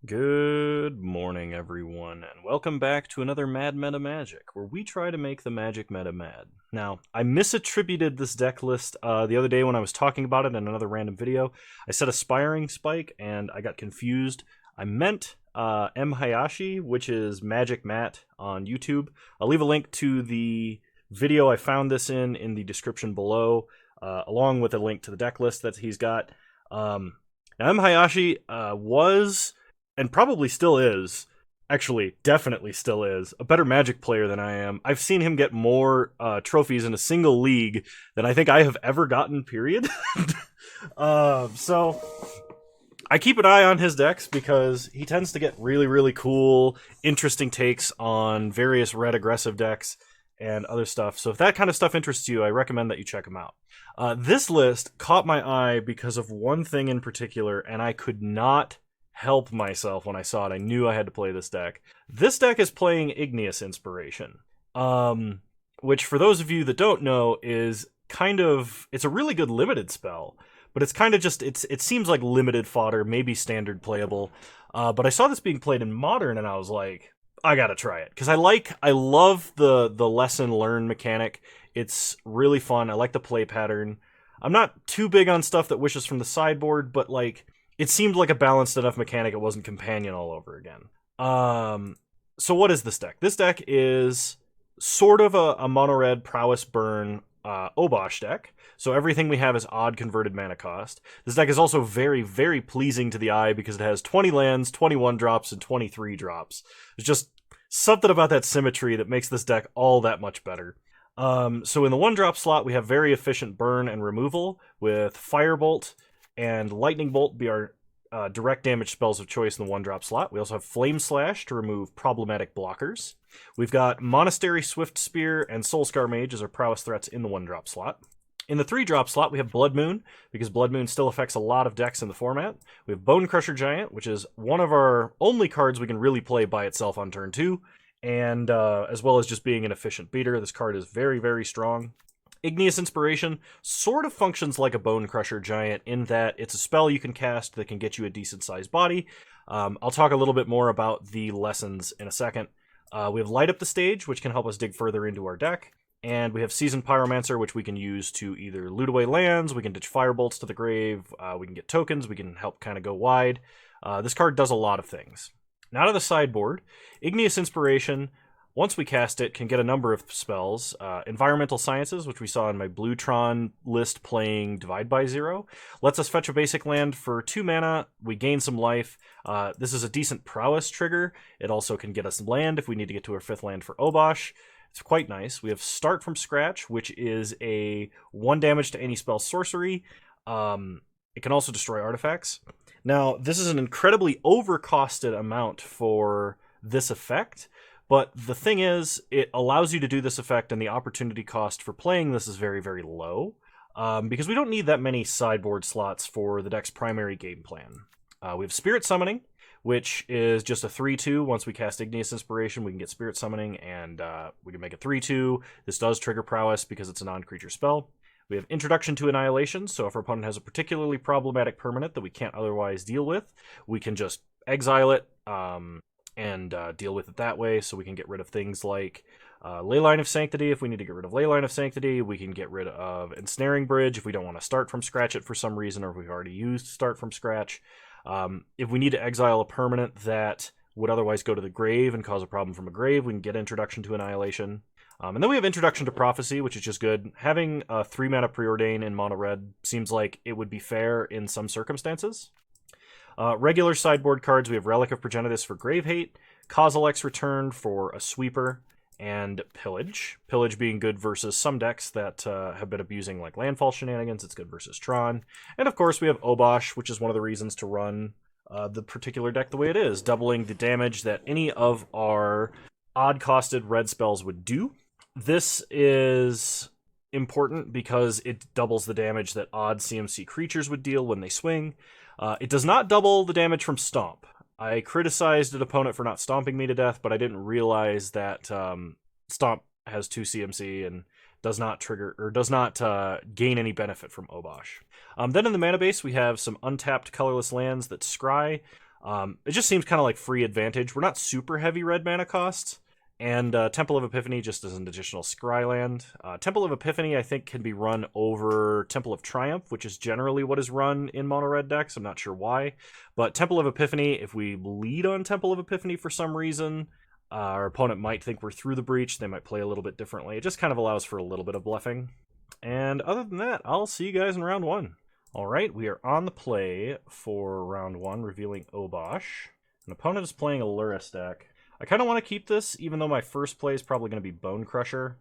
Good morning, everyone, and welcome back to another Mad Meta Magic, where we try to make the magic meta mad. Now, I misattributed this deck list the other day when I was talking about it in another random video. I said Aspiring Spike, and I got confused. I meant M. Hayashi, which is Magic Matt on YouTube. I'll leave a link to the video I found this in the description below, along with a link to the deck list that he's got. M. Hayashi was and probably still is, actually, definitely still is, a better Magic player than I am. I've seen him get more trophies in a single league than I think I have ever gotten, period. So I keep an eye on his decks because he tends to get really, really cool, interesting takes on various red aggressive decks and other stuff. So if that kind of stuff interests you, I recommend that you check him out. This list caught my eye because of one thing in particular, and I could not help myself when I saw it. I knew I had to play this deck. This deck is playing Igneous Inspiration, which for those of you that don't know is it's a really good limited spell, but it's kind of just, it seems like limited fodder, maybe standard playable. But I saw this being played in Modern and I was like, I gotta try it. Because I love the lesson learn mechanic. It's really fun. I like the play pattern. I'm not too big on stuff that wishes from the sideboard, but like, it seemed like a balanced enough mechanic it wasn't Companion all over again. So what is this deck? This deck is sort of a mono-red Prowess Burn Obosh deck. So everything we have is odd converted mana cost. This deck is also very, very pleasing to the eye because it has 20 lands, 21 drops, and 23 drops. There's just something about that symmetry that makes this deck all that much better. So in the 1-drop slot, we have very efficient burn and removal with Firebolt and Lightning Bolt be our direct damage spells of choice in the 1-drop slot. We also have Flame Slash to remove problematic blockers. We've got Monastery Swift Spear and Soulscar Mage as our prowess threats in the 1-drop slot. In the 3-drop slot, we have Blood Moon, because Blood Moon still affects a lot of decks in the format. We have Bone Crusher Giant, which is one of our only cards we can really play by itself on turn 2, and as well as just being an efficient beater. This card is very, very strong. Igneous Inspiration sort of functions like a Bone Crusher Giant in that it's a spell you can cast that can get you a decent-sized body. I'll talk a little bit more about the lessons in a second. We have Light Up the Stage, which can help us dig further into our deck. And we have Seasoned Pyromancer, which we can use to either loot away lands, we can ditch Firebolts to the grave, we can get tokens, we can help kind of go wide. This card does a lot of things. Now to the sideboard. Igneous Inspiration, once we cast it, can get a number of spells. Environmental Sciences, which we saw in my Bluetron list playing Divide by Zero, lets us fetch a basic land for 2 mana. We gain some life. This is a decent prowess trigger. It also can get us land if we need to get to our 5th land for Obosh. It's quite nice. We have Start from Scratch, which is a 1 damage to any spell sorcery. It can also destroy artifacts. Now, this is an incredibly overcosted amount for this effect, but the thing is, it allows you to do this effect, and the opportunity cost for playing this is very, very low, because we don't need that many sideboard slots for the deck's primary game plan. We have Spirit Summoning, which is just a 3-2. Once we cast Igneous Inspiration, we can get Spirit Summoning, and we can make it 3-2. This does trigger Prowess because it's a non-creature spell. We have Introduction to Annihilation, so if our opponent has a particularly problematic permanent that we can't otherwise deal with, we can just exile it and deal with it that way, so we can get rid of things like Leyline of Sanctity if we need to get rid of Leyline of Sanctity. We can get rid of Ensnaring Bridge if we don't want to start from scratch it for some reason, or if we've already used Start from Scratch. If we need to exile a permanent that would otherwise go to the grave and cause a problem from a grave, we can get Introduction to Annihilation. And then we have Introduction to Prophecy, which is just good. Having a 3-mana Preordain in mono red seems like it would be fair in some circumstances. Regular sideboard cards, we have Relic of Progenitus for Grave Hate, Kozilek's Return for a sweeper, and Pillage. Pillage being good versus some decks that have been abusing like landfall shenanigans. It's good versus Tron. And of course we have Obosh, which is one of the reasons to run the particular deck the way it is, doubling the damage that any of our odd-costed red spells would do. This is important because it doubles the damage that odd CMC creatures would deal when they swing. It does not double the damage from Stomp. I criticized an opponent for not stomping me to death, but I didn't realize that Stomp has 2 CMC and does not trigger or does not gain any benefit from Obosh. Then in the mana base, we have some untapped colorless lands that scry. It just seems kind of like free advantage. We're not super heavy red mana costs. And Temple of Epiphany just as an additional Scryland. Temple of Epiphany, I think, can be run over Temple of Triumph, which is generally what is run in mono-red decks. I'm not sure why. But Temple of Epiphany, if we lead on Temple of Epiphany for some reason, our opponent might think we're through the breach. They might play a little bit differently. It just kind of allows for a little bit of bluffing. And other than that, I'll see you guys in round 1. All right, we are on the play for round 1, revealing Obosh. An opponent is playing a Lurrus deck. I kind of want to keep this, even though my first play is probably going to be Bone Crusher.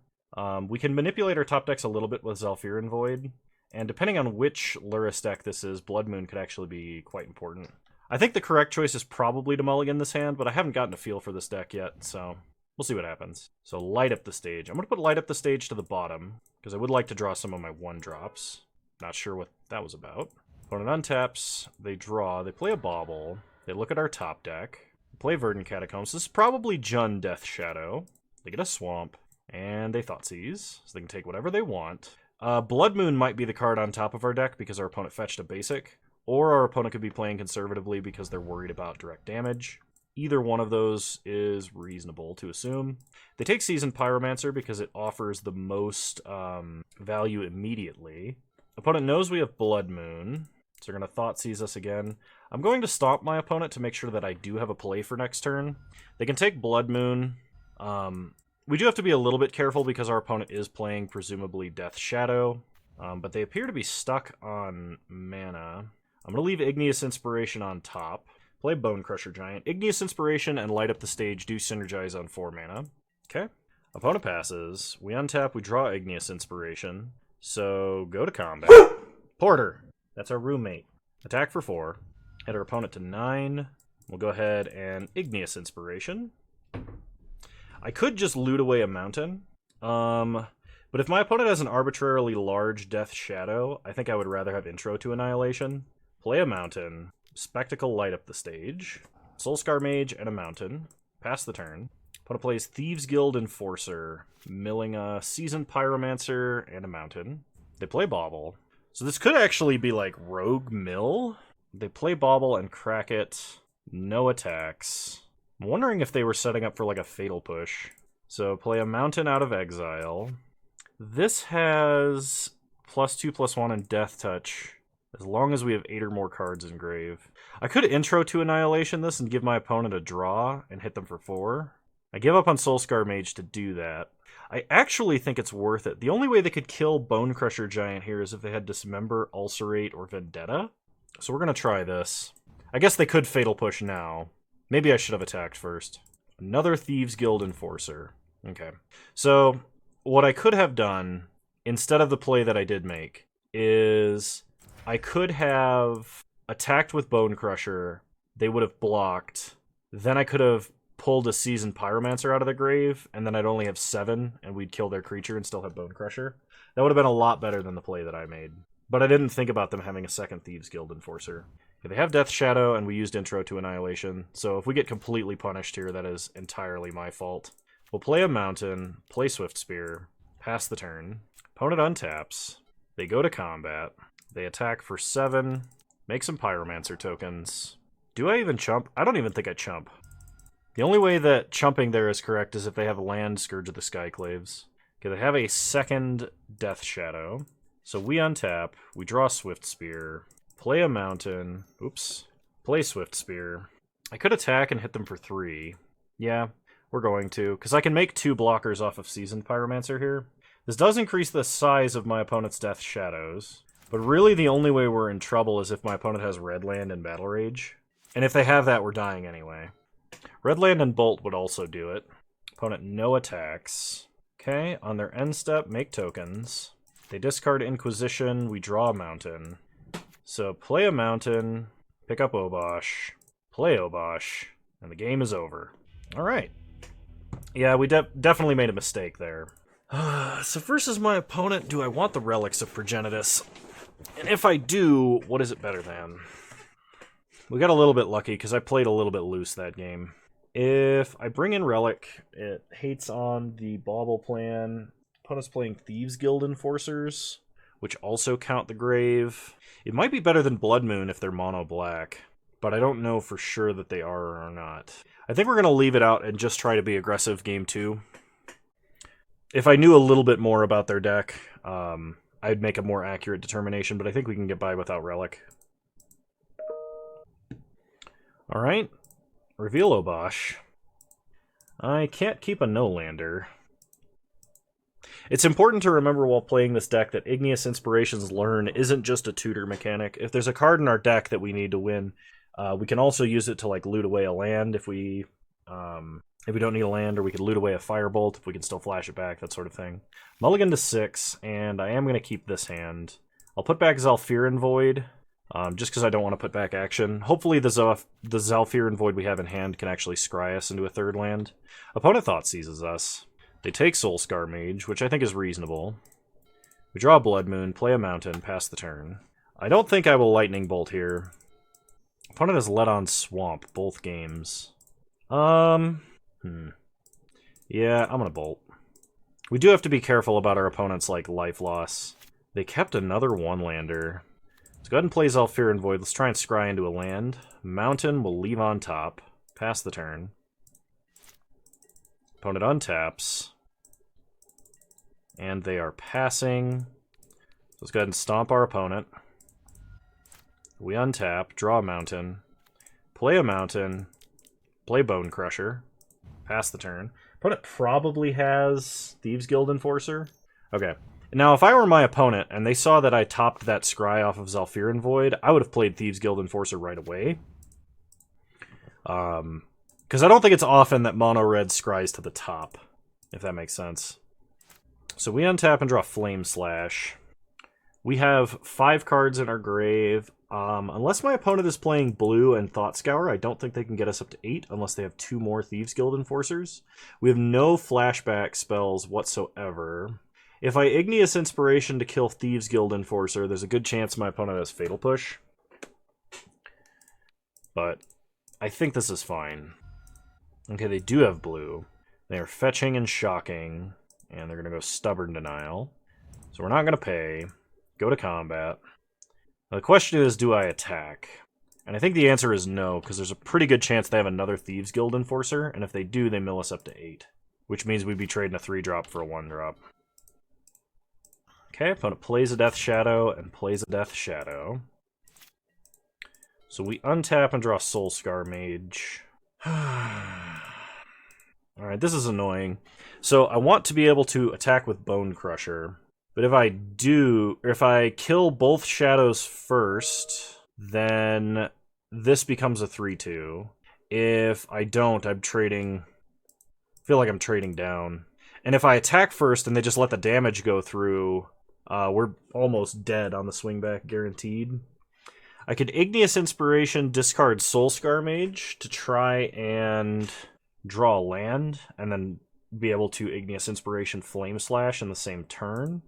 We can manipulate our top decks a little bit with Zhalfirin Void, and depending on which Lurrus deck this is, Blood Moon could actually be quite important. I think the correct choice is probably to mulligan this hand, but I haven't gotten a feel for this deck yet, so we'll see what happens. So Light Up the Stage. I'm going to put Light Up the Stage to the bottom, because I would like to draw some of my 1-drops. Not sure what that was about. Opponent untaps, they draw, they play a Bauble, they look at our top deck, play Verdant Catacombs. This is probably Jund Death Shadow. They get a Swamp, and they Thoughtseize, so they can take whatever they want. Blood Moon might be the card on top of our deck because our opponent fetched a basic, or our opponent could be playing conservatively because they're worried about direct damage. Either one of those is reasonable to assume. They take Seasoned Pyromancer because it offers the most value immediately. Opponent knows we have Blood Moon, so they're going to Thoughtseize us again. I'm going to stomp my opponent to make sure that I do have a play for next turn. They can take Blood Moon. We do have to be a little bit careful because our opponent is playing, presumably, Death Shadow. But they appear to be stuck on mana. I'm going to leave Igneous Inspiration on top. Play Bone Crusher Giant. Igneous Inspiration and Light Up the Stage do synergize on 4 mana. Okay. Opponent passes. We untap, we draw Igneous Inspiration. So, go to combat. Porter! That's our roommate. Attack for 4. Hit our opponent to 9. We'll go ahead and Igneous Inspiration. I could just loot away a mountain. But if my opponent has an arbitrarily large Death Shadow, I think I would rather have Intro to Annihilation. Play a mountain. Spectacle, Light Up the Stage. Soulscar Mage and a mountain. Pass the turn. Opponent plays Thieves Guild Enforcer, milling a Seasoned Pyromancer and a mountain. They play Bauble. So this could actually be like Rogue Mill. They play Bauble and crack it. No attacks. I'm wondering if they were setting up for like a Fatal Push. So play a mountain out of exile. This has +2/+1 and Death Touch, as long as we have 8 or more cards in grave. I could Intro to Annihilation this and give my opponent a draw and hit them for 4. I give up on Soulscar Mage to do that. I actually think it's worth it. The only way they could kill Bone Crusher Giant here is if they had Dismember, Ulcerate, or Vendetta. So we're going to try this. I guess they could Fatal Push now. Maybe I should have attacked first. Another Thieves Guild Enforcer. Okay. So what I could have done, instead of the play that I did make, is I could have attacked with Bone Crusher. They would have blocked. Then I could have pulled a Seasoned Pyromancer out of the grave, and then I'd only have 7, and we'd kill their creature and still have Bone Crusher. That would have been a lot better than the play that I made. But I didn't think about them having a second Thieves Guild Enforcer. They have Death Shadow, and we used Intro to Annihilation, so if we get completely punished here, that is entirely my fault. We'll play a mountain, play Swift Spear, pass the turn. Opponent untaps. They go to combat. They attack for 7, make some Pyromancer tokens. Do I even chump? I don't even think I chump. The only way that chumping there is correct is if they have land Scourge of the Skyclaves. Okay, they have a second Death Shadow. So we untap, we draw Swift Spear, play a mountain, oops, play Swift Spear. I could attack and hit them for 3. Yeah, we're going to, because I can make 2 blockers off of Seasoned Pyromancer here. This does increase the size of my opponent's Death Shadows, but really the only way we're in trouble is if my opponent has Red Land and Battle Rage. And if they have that, we're dying anyway. Red Land and Bolt would also do it. Opponent no attacks. Okay, on their end step, make tokens. They discard Inquisition, we draw a mountain. So play a mountain, pick up Obosh, play Obosh, and the game is over. Alright. Yeah, we definitely made a mistake there. So versus my opponent, do I want the Relics of Progenitus? And if I do, what is it better than? We got a little bit lucky because I played a little bit loose that game. If I bring in Relic, it hates on the Bauble plan. Opponent's playing Thieves Guild Enforcers, which also count the grave. It might be better than Blood Moon if they're mono black. but I don't know for sure that they are or not. I think we're going to leave it out and just try to be aggressive game 2. If I knew a little bit more about their deck, I'd make a more accurate determination, but I think we can get by without Relic. Alright, reveal Obosh. I can't keep a no-lander. It's important to remember while playing this deck that Igneous Inspiration's Learn isn't just a tutor mechanic. If there's a card in our deck that we need to win, we can also use it to like loot away a land if we don't need a land, or we could loot away a Firebolt if we can still flash it back, that sort of thing. Mulligan to 6, and I am going to keep this hand. I'll put back Zhalfirin Void, just because I don't want to put back action. Hopefully the Zhalfirin Void we have in hand can actually scry us into a 3rd land. Opponent Thought Seizes us. They take Soulscar Mage, which I think is reasonable. We draw a Blood Moon, play a Mountain, pass the turn. I don't think I will Lightning Bolt here. Opponent has Let on Swamp both games. Yeah, I'm gonna Bolt. We do have to be careful about our opponent's, like, life loss. They kept another 1-lander. Let's go ahead and play Zhalfirin Void. Let's try and scry into a land. Mountain will leave on top. Pass the turn. Opponent untaps. And they are passing. Let's go ahead and stomp our opponent. We untap, draw a mountain, play a mountain, play Bone Crusher, pass the turn. Opponent probably has Thieves Guild Enforcer. Okay. Now, if I were my opponent and they saw that I topped that scry off of Zhalfirin Void, I would have played Thieves Guild Enforcer right away. Because I don't think it's often that mono red scries to the top, if that makes sense. So we untap and draw Flame Slash. We have 5 cards in our grave. Unless my opponent is playing blue and Thought Scour, I don't think they can get us up to 8 unless they have 2 more Thieves Guild Enforcers. We have no flashback spells whatsoever. If I Igneous Inspiration to kill Thieves Guild Enforcer, there's a good chance my opponent has Fatal Push. But I think this is fine. Okay, they do have blue. They are fetching and shocking, and they're going to go Stubborn Denial. So we're not going to pay. Go to combat. Now the question is, do I attack? And I think the answer is no, because there's a pretty good chance they have another Thieves Guild Enforcer, and if they do, they mill us up to 8. Which means we'd be trading a 3-drop for a 1-drop. Okay, opponent plays a Death Shadow and plays a Death Shadow. So we untap and draw Soulscar Mage. Alright, this is annoying. So I want to be able to attack with Bone Crusher. But if I do, or if I kill both shadows first, then this becomes a 3-2. If I don't, I'm trading... I feel like I'm trading down. And if I attack first and they just let the damage go through, we're almost dead on the swing back, guaranteed. I could Igneous Inspiration, discard Soulscar Mage to try and draw a land, and then be able to Igneous Inspiration Flame Slash in the same turn.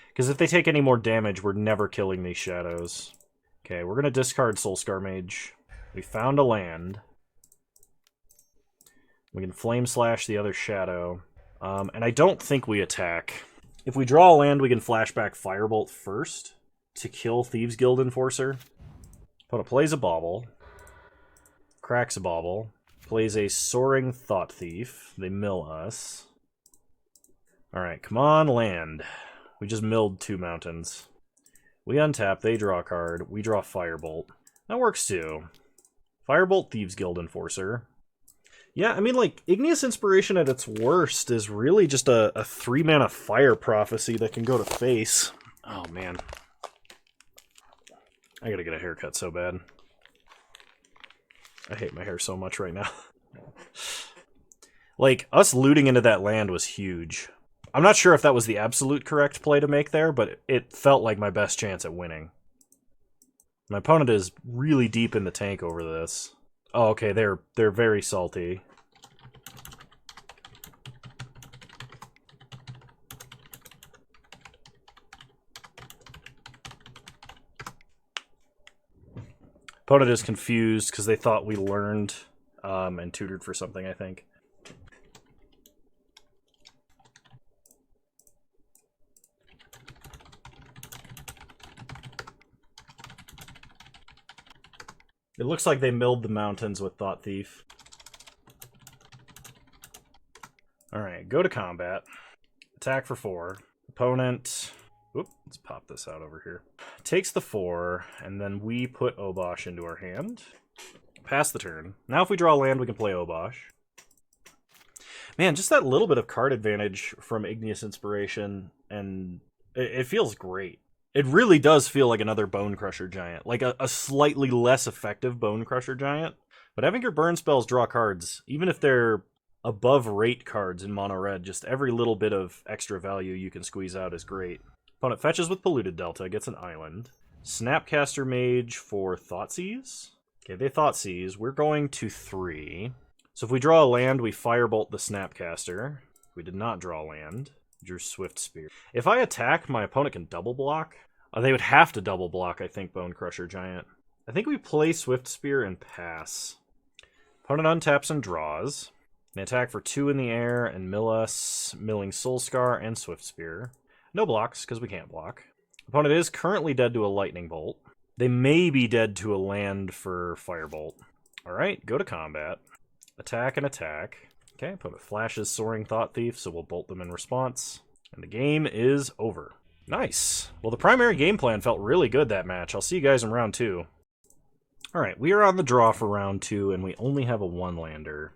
Because if they take any more damage, we're never killing these shadows. Okay, we're going to discard Soulscar Mage. We found a land. We can Flame Slash the other shadow. And I don't think we attack. If we draw a land, we can flashback Firebolt first to kill Thieves Guild Enforcer. Opponent plays a Bauble. Cracks a Bauble. Plays a Soaring Thought Thief. They mill us. Alright, come on, land. We just milled 2 mountains. We untap, they draw a card. We draw Firebolt. That works too. Firebolt, Thieves Guild Enforcer. Yeah, I mean, like, Igneous Inspiration at its worst is really just a 3-mana Fire Prophecy that can go to face. Oh, man. I gotta get a haircut so bad. I hate my hair so much right now. Like, us looting into that land was huge. I'm not sure if that was the absolute correct play to make there, but it felt like my best chance at winning. My opponent is really deep in the tank over this. Oh, okay, they're very salty. Opponent is confused because they thought we learned and tutored for something, I think. It looks like they milled the mountains with Thought Thief. Alright, go to combat. Attack for 4. Opponent... Oop, let's pop this out over here. Takes the 4, and then we put Obosh into our hand. Pass the turn. Now if we draw land, we can play Obosh. Man, just that little bit of card advantage from Igneous Inspiration, and it feels great. It really does feel like another Bone Crusher Giant. Like a slightly less effective Bone Crusher Giant. But having your burn spells draw cards, even if they're above rate cards in mono red, just every little bit of extra value you can squeeze out is great. Opponent fetches with Polluted Delta, gets an island. Snapcaster Mage for Thoughtseize. Okay, they Thoughtseize. We're going to 3. So if we draw a land, we Firebolt the Snapcaster. We did not draw land. Drew Swift Spear. If I attack, my opponent can double block. They would have to double block, I think, Bone Crusher Giant. I think we play Swift Spear and pass. Opponent untaps and draws. They attack for 2 in the air and mill us, milling Soul Scar and Swift Spear. No blocks, because we can't block. Opponent is currently dead to a Lightning Bolt. They may be dead to a land for Firebolt. Alright, go to combat. Attack and attack. Okay, opponent flashes Soaring Thought Thief, so we'll bolt them in response. And the game is over. Nice. Well, the primary game plan felt really good that match. I'll see you guys in round 2. Alright, we are on the draw for round 2, and we only have a 1-lander.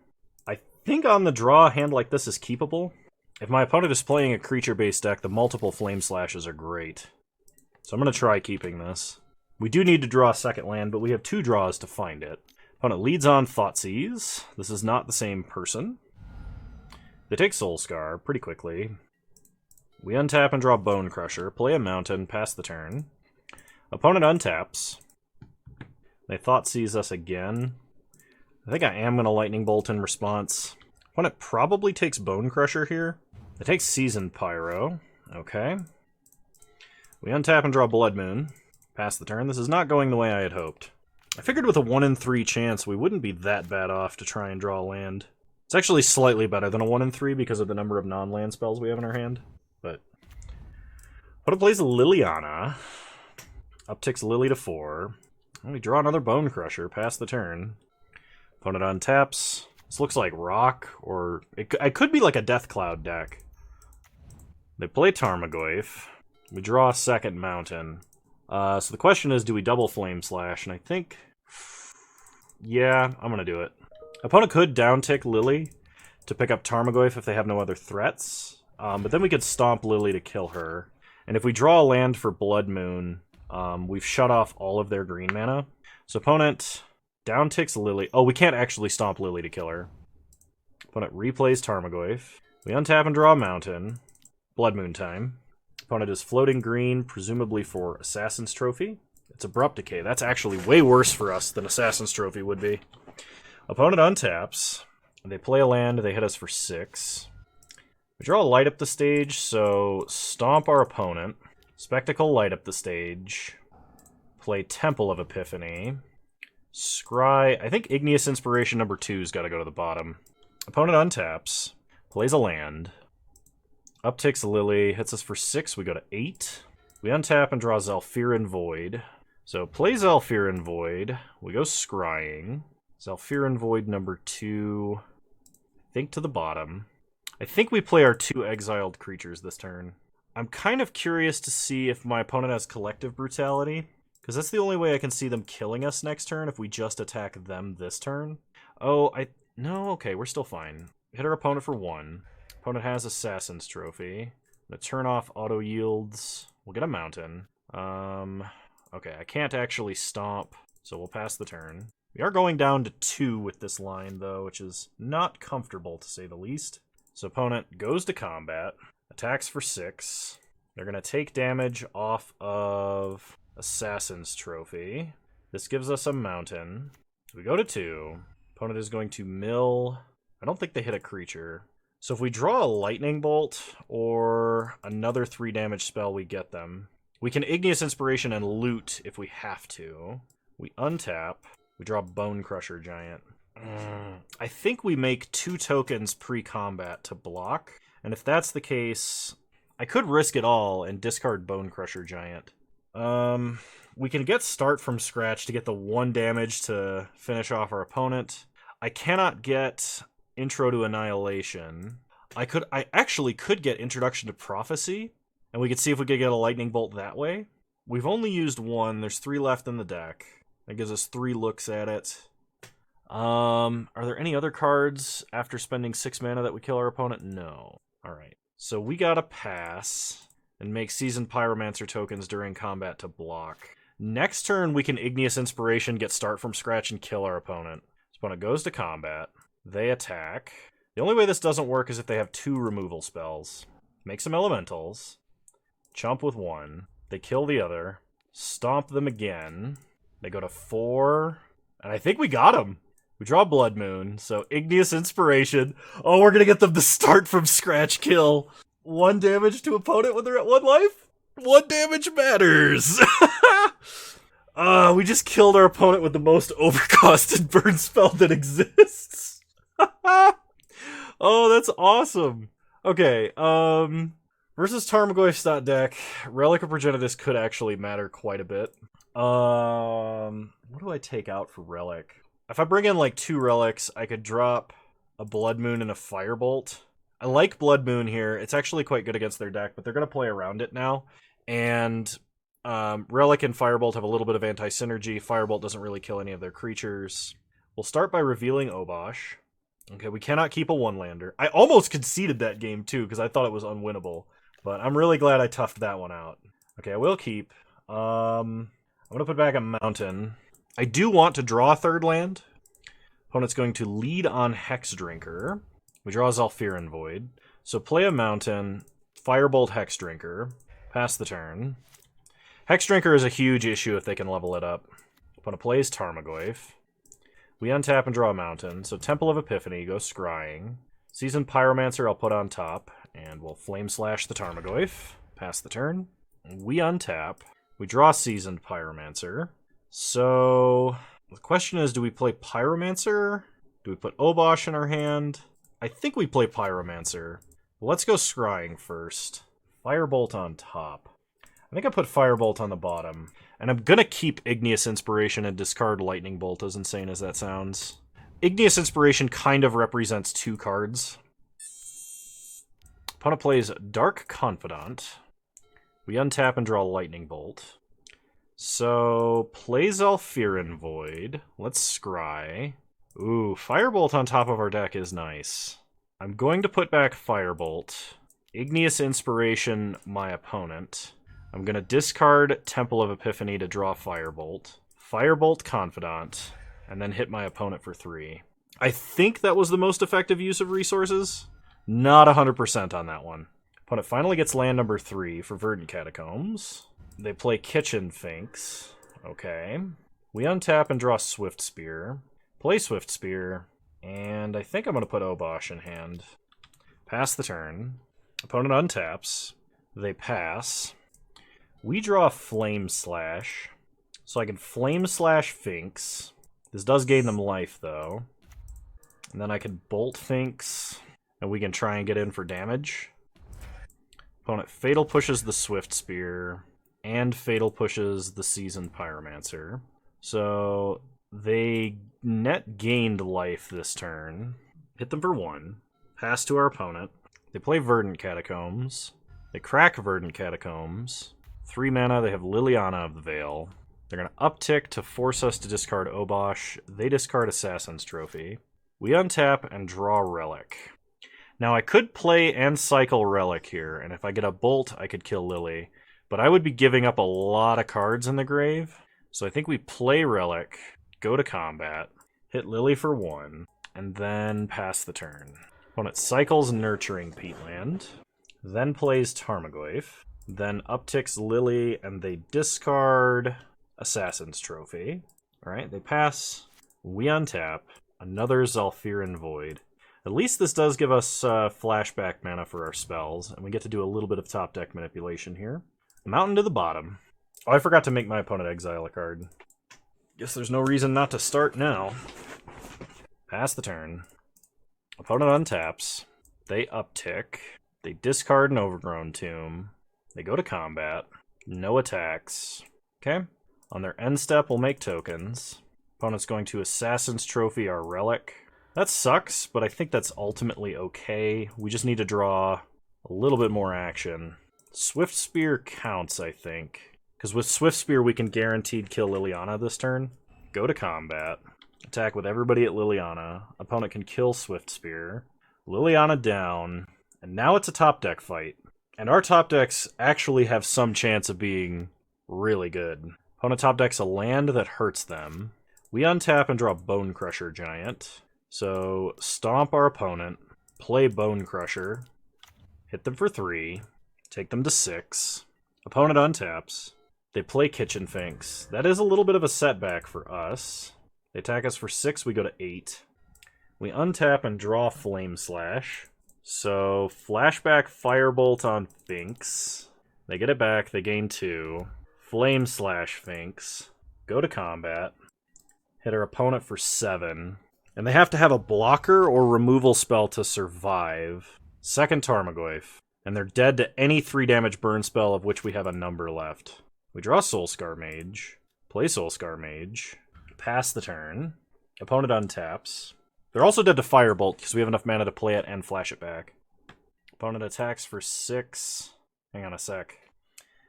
I think on the draw, a hand like this is keepable. If my opponent is playing a creature-based deck, the multiple Flame Slashes are great. So I'm going to try keeping this. We do need to draw a second land, but we have 2 draws to find it. Opponent leads on Thoughtseize. This is not the same person. They take Soul Scar pretty quickly. We untap and draw Bone Crusher, play a mountain, pass the turn. Opponent untaps. They Thoughtseize us again. I think I am going to Lightning Bolt in response. Opponent probably takes Bone Crusher here. They take Seasoned Pyro. Okay. We untap and draw Blood Moon. Pass the turn. This is not going the way I had hoped. I figured with a 1 in 3 chance we wouldn't be that bad off to try and draw land. It's actually slightly better than a 1 in 3 because of the number of non-land spells we have in our hand. But opponent plays Liliana. Upticks Lily to 4. And we draw another Bone Crusher. Pass the turn. Opponent untaps. This looks like Rock, or it could be like a Death Cloud deck. They play Tarmogoyf. We draw a second mountain. So the question is, do we double Flame Slash? And I think... yeah, I'm going to do it. Opponent could downtick Lily to pick up Tarmogoyf if they have no other threats. But then we could stomp Lily to kill her. And if we draw a land for Blood Moon, we've shut off all of their green mana. So opponent downticks Lily. Oh, we can't actually stomp Lily to kill her. Opponent replays Tarmogoyf. We untap and draw a mountain. Blood Moon time. Opponent is floating green, presumably for Assassin's Trophy. It's Abrupt Decay. That's actually way worse for us than Assassin's Trophy would be. Opponent untaps. They play a land. They hit us for 6. We draw a Light Up the Stage, so stomp our opponent. Spectacle Light Up the Stage. Play Temple of Epiphany. Scry. I think Igneous Inspiration number 2's got to go to the bottom. Opponent untaps. Plays a land. Upticks Lily. Hits us for 6. We go to 8. We untap and draw Zhalfirin Void. So play Zhalfirin Void. We go Scrying. Zhalfirin Void number 2. I think to the bottom. I think we play our 2 exiled creatures this turn. I'm kind of curious to see if my opponent has Collective Brutality, because that's the only way I can see them killing us next turn if we just attack them this turn. Oh, no, okay, we're still fine. Hit our opponent for 1. Opponent has Assassin's Trophy. I'm gonna turn off auto yields. We'll get a mountain. Okay, I can't actually stomp, so we'll pass the turn. We are going down to 2 with this line, though, which is not comfortable, to say the least. So opponent goes to combat, attacks for 6. They're going to take damage off of Assassin's Trophy. This gives us a mountain. So we go to 2. Opponent is going to mill. I don't think they hit a creature. So if we draw a Lightning Bolt or another 3 damage spell, we get them. We can Igneous Inspiration and loot if we have to. We untap. We draw Bone Crusher Giant. I think we make 2 tokens pre-combat to block. And if that's the case, I could risk it all and discard Bone Crusher Giant. We can get Start from Scratch to get the 1 damage to finish off our opponent. I cannot get Intro to Annihilation. I actually could get Introduction to Prophecy, and we could see if we could get a Lightning Bolt that way. We've only used 1. There's 3 left in the deck. That gives us 3 looks at it. Are there any other cards after spending 6 mana that would kill our opponent? No. Alright. So we gotta pass and make Seasoned Pyromancer tokens during combat to block. Next turn, we can Igneous Inspiration, get Start from Scratch, and kill our opponent. This opponent goes to combat. They attack. The only way this doesn't work is if they have 2 removal spells. Make some elementals. Chomp with 1. They kill the other. Stomp them again. They go to 4. And I think we got them. We draw Blood Moon, so Igneous Inspiration. Oh, we're gonna get them to Start from Scratch kill. 1 damage to opponent when they're at 1 life? 1 damage matters! We just killed our opponent with the most overcosted burn spell that exists. Oh, that's awesome. Okay, versus Tarmogoyf deck, Relic of Progenitus could actually matter quite a bit. What do I take out for Relic? If I bring in like 2 relics, I could drop a Blood Moon and a Firebolt. I like Blood Moon here. It's actually quite good against their deck, but they're going to play around it now. And Relic and Firebolt have a little bit of anti-synergy. Firebolt doesn't really kill any of their creatures. We'll start by revealing Obosh. Okay, we cannot keep a 1-lander. I almost conceded that game too, because I thought it was unwinnable. But I'm really glad I toughed that one out. Okay, I will keep. I'm going to put back a mountain. I do want to draw a 3rd land. Opponent's going to lead on Hexdrinker. We draw Zalfirin Void. So play a mountain, Firebolt Hexdrinker, pass the turn. Hexdrinker is a huge issue if they can level it up. Opponent plays Tarmogoyf. We untap and draw a mountain. So Temple of Epiphany, go Scrying. Seasoned Pyromancer I'll put on top, and we'll Flame Slash the Tarmogoyf. Pass the turn. We untap. We draw Seasoned Pyromancer. So the question is, do we play Pyromancer? Do we put Obosh in our hand? I think we play Pyromancer. Let's go Scrying first. Firebolt on top. I think I put Firebolt on the bottom. And I'm going to keep Igneous Inspiration and discard Lightning Bolt, as insane as that sounds. Igneous Inspiration kind of represents 2 cards. Opponent plays Dark Confidant. We untap and draw Lightning Bolt. So, play Zalfirin Void. Let's scry. Ooh, Firebolt on top of our deck is nice. I'm going to put back Firebolt. Igneous Inspiration, my opponent. I'm going to discard Temple of Epiphany to draw Firebolt. Firebolt Confidant. And then hit my opponent for 3. I think that was the most effective use of resources. Not 100% on that one. Opponent finally gets land number 3 for Verdant Catacombs. They play Kitchen Finks. Okay. We untap and draw Swift Spear. Play Swift Spear. And I think I'm going to put Obosh in hand. Pass the turn. Opponent untaps. They pass. We draw Flame Slash. So I can Flame Slash Finks. This does gain them life, though. And then I can Bolt Finks. And we can try and get in for damage. Opponent Fatal pushes the Swift Spear. And Fatal pushes the Seasoned Pyromancer. So they net gained life this turn. Hit them for 1. Pass to our opponent. They play Verdant Catacombs. They crack Verdant Catacombs. 3 mana, they have Liliana of the Veil. They're going to uptick to force us to discard Obosh. They discard Assassin's Trophy. We untap and draw Relic. Now I could play and cycle Relic here, and if I get a Bolt, I could kill Lily. But I would be giving up a lot of cards in the grave. So I think we play Relic, go to combat, hit Lily for 1, and then pass the turn. Opponent cycles Nurturing Peatland, then plays Tarmogoyf, then upticks Lily, and they discard Assassin's Trophy. Alright, they pass, we untap, another Zalfirin Void. At least this does give us flashback mana for our spells, and we get to do a little bit of top deck manipulation here. Mountain to the bottom. Oh, I forgot to make my opponent exile a card. Guess there's no reason not to start now. Pass the turn. Opponent untaps. They uptick. They discard an Overgrown Tomb. They go to combat. No attacks. Okay. On their end step, we'll make tokens. Opponent's going to Assassin's Trophy our Relic. That sucks, but I think that's ultimately okay. We just need to draw a little bit more action. Swift Spear counts, I think. Because with Swift Spear, we can guaranteed kill Liliana this turn. Go to combat. Attack with everybody at Liliana. Opponent can kill Swift Spear. Liliana down. And now it's a top deck fight. And our top decks actually have some chance of being really good. Opponent top decks a land that hurts them. We untap and draw Bone Crusher Giant. So, stomp our opponent. Play Bone Crusher. Hit them for 3. Take them to 6. Opponent untaps. They play Kitchen Finks. That is a little bit of a setback for us. They attack us for 6, we go to 8. We untap and draw Flame Slash. So, flashback Firebolt on Finks. They get it back, they gain 2. Flame Slash Finks. Go to combat. Hit our opponent for 7. And they have to have a blocker or removal spell to survive. Second Tarmogoyf. And they're dead to any 3 damage burn spell of which we have a number left. We draw Soulscar Mage. Play Soulscar Mage. Pass the turn. Opponent untaps. They're also dead to Firebolt because we have enough mana to play it and flash it back. Opponent attacks for 6. Hang on a sec.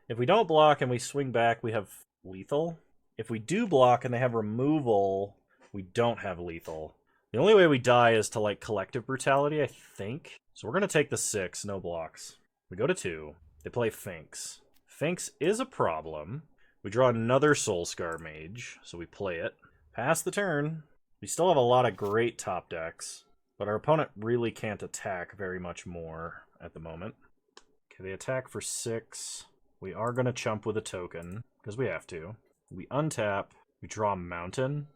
If we don't block and we swing back, we have lethal. If we do block and they have removal, we don't have lethal. The only way we die is to, like, Collective Brutality, I think. So we're going to take the 6, no blocks. We go to 2. They play Finks. Finks is a problem. We draw another Soulscar Mage, so we play it. Pass the turn. We still have a lot of great top decks, but our opponent really can't attack very much more at the moment. Okay, they attack for 6. We are going to chump with a token, because we have to. We untap. We draw Mountain.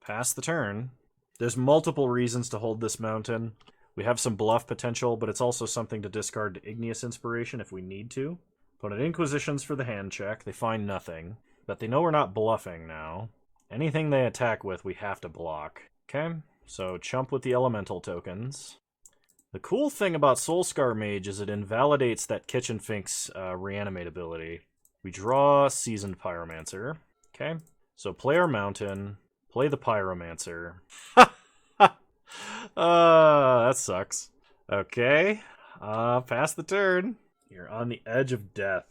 Pass the turn. There's multiple reasons to hold this Mountain. We have some bluff potential, but it's also something to discard to Igneous Inspiration if we need to. Opponent Inquisitions for the hand check. They find nothing, but they know we're not bluffing now. Anything they attack with, we have to block. Okay, so chump with the elemental tokens. The cool thing about Soulscar Mage is it invalidates that Kitchen Finks reanimate ability. We draw Seasoned Pyromancer. Okay, so play our Mountain, play the Pyromancer. That sucks. Okay, pass the turn. You're on the edge of death.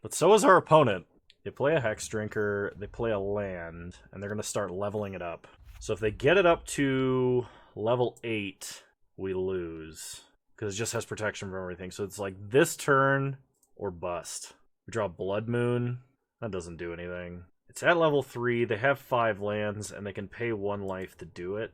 But so is our opponent. They play a Hex Drinker, they play a land, and they're going to start leveling it up. So if they get it up to level 8, we lose. Because it just has protection from everything. So it's like this turn or bust. We draw Blood Moon. That doesn't do anything. It's at level 3, they have 5 lands, and they can pay 1 life to do it.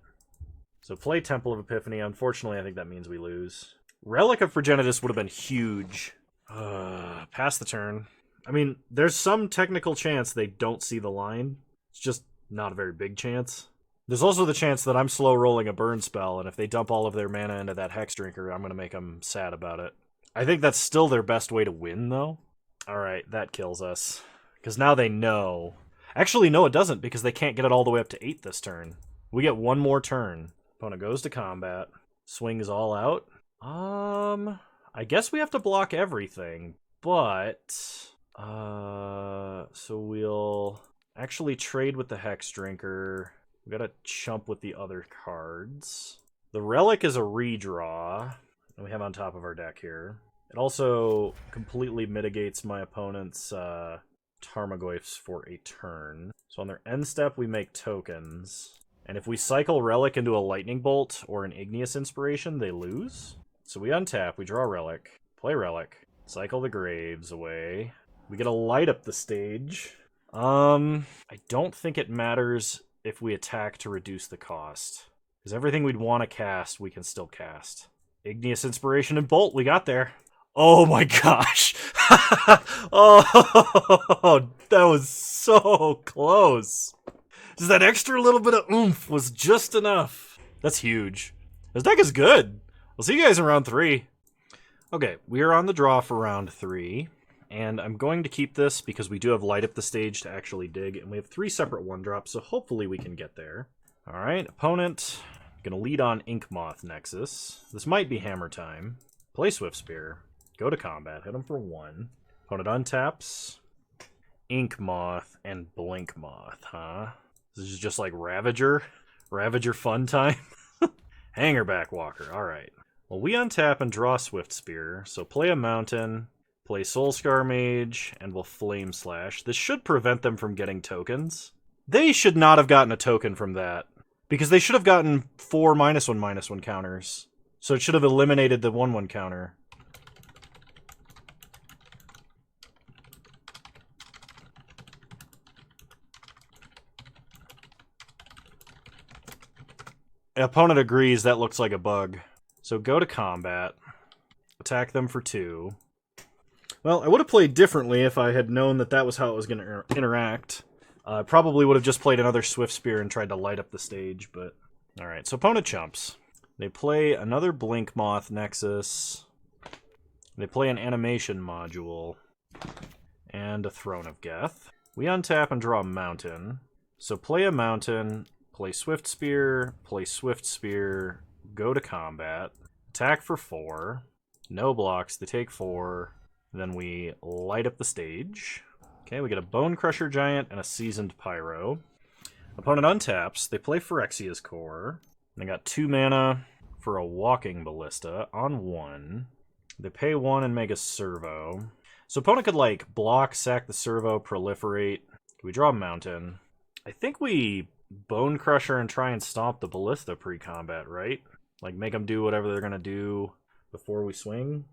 So play Temple of Epiphany. Unfortunately, I think that means we lose. Relic of Progenitus would have been huge. Pass the turn. I mean, there's some technical chance they don't see the line. It's just not a very big chance. There's also the chance that I'm slow rolling a burn spell, and if they dump all of their mana into that Hex Drinker, I'm going to make them sad about it. I think that's still their best way to win, though. Alright, that kills us. Because now they know. Actually, no, it doesn't, because they can't get it all the way up to 8 this turn. We get 1 more turn. Opponent goes to combat. Swings all out. I guess we have to block everything, but... so we'll actually trade with the Hex Drinker. We gotta chump with the other cards. The Relic is a redraw that we have on top of our deck here. It also completely mitigates my opponent's Tarmogoyfs for a turn. So on their end step, we make tokens. And if we cycle Relic into a Lightning Bolt or an Igneous Inspiration, they lose. So we untap, we draw Relic, play Relic, cycle the Graves away. We get to light up the stage. I don't think it matters if we attack to reduce the cost. Because everything we'd want to cast, we can still cast. Igneous Inspiration and Bolt, we got there. Oh my gosh! Oh, that was so close. Just that extra little bit of oomph was just enough. That's huge. This deck is good. We'll see you guys in round 3. Okay, we are on the draw for round 3. And I'm going to keep this because we do have light up the stage to actually dig. And we have 3 separate 1-drops, so hopefully we can get there. Alright, opponent. Gonna lead on Inkmoth Nexus. This might be hammer time. Play Swift Spear. Go to combat. Hit him for 1. Opponent untaps. Ink Moth, and Blink Moth, huh? This is just like Ravager? Ravager fun time? Hangerback Walker, alright. Well, we untap and draw Swift Spear, so play a Mountain, play Soulscar Mage, and we'll Flame Slash. This should prevent them from getting tokens. They should not have gotten a token from that, because they should have gotten 4 -1/-1 counters. So it should have eliminated the 1/1 counter. Opponent agrees that looks like a bug. So go to combat. Attack them for 2. Well, I would have played differently if I had known that that was how it was going to interact. I probably would have just played another Swift Spear and tried to light up the stage, but... Alright, so opponent chumps. They play another Blink Moth Nexus. They play an Animation Module. And a Throne of Geth. We untap and draw a Mountain. So play a Mountain... Play Swift Spear, go to combat, attack for 4, no blocks, they take 4, then we light up the stage. Okay, we get a Bone Crusher Giant and a Seasoned Pyro. Opponent untaps, they play Phyrexia's Core, they got 2 mana for a Walking Ballista on 1. They pay 1 and make a Servo. So opponent could, like, block, sack the Servo, proliferate. We draw a Mountain. I think we Bone Crusher and try and stomp the Ballista pre-combat, right? Like, make them do whatever they're gonna do before we swing.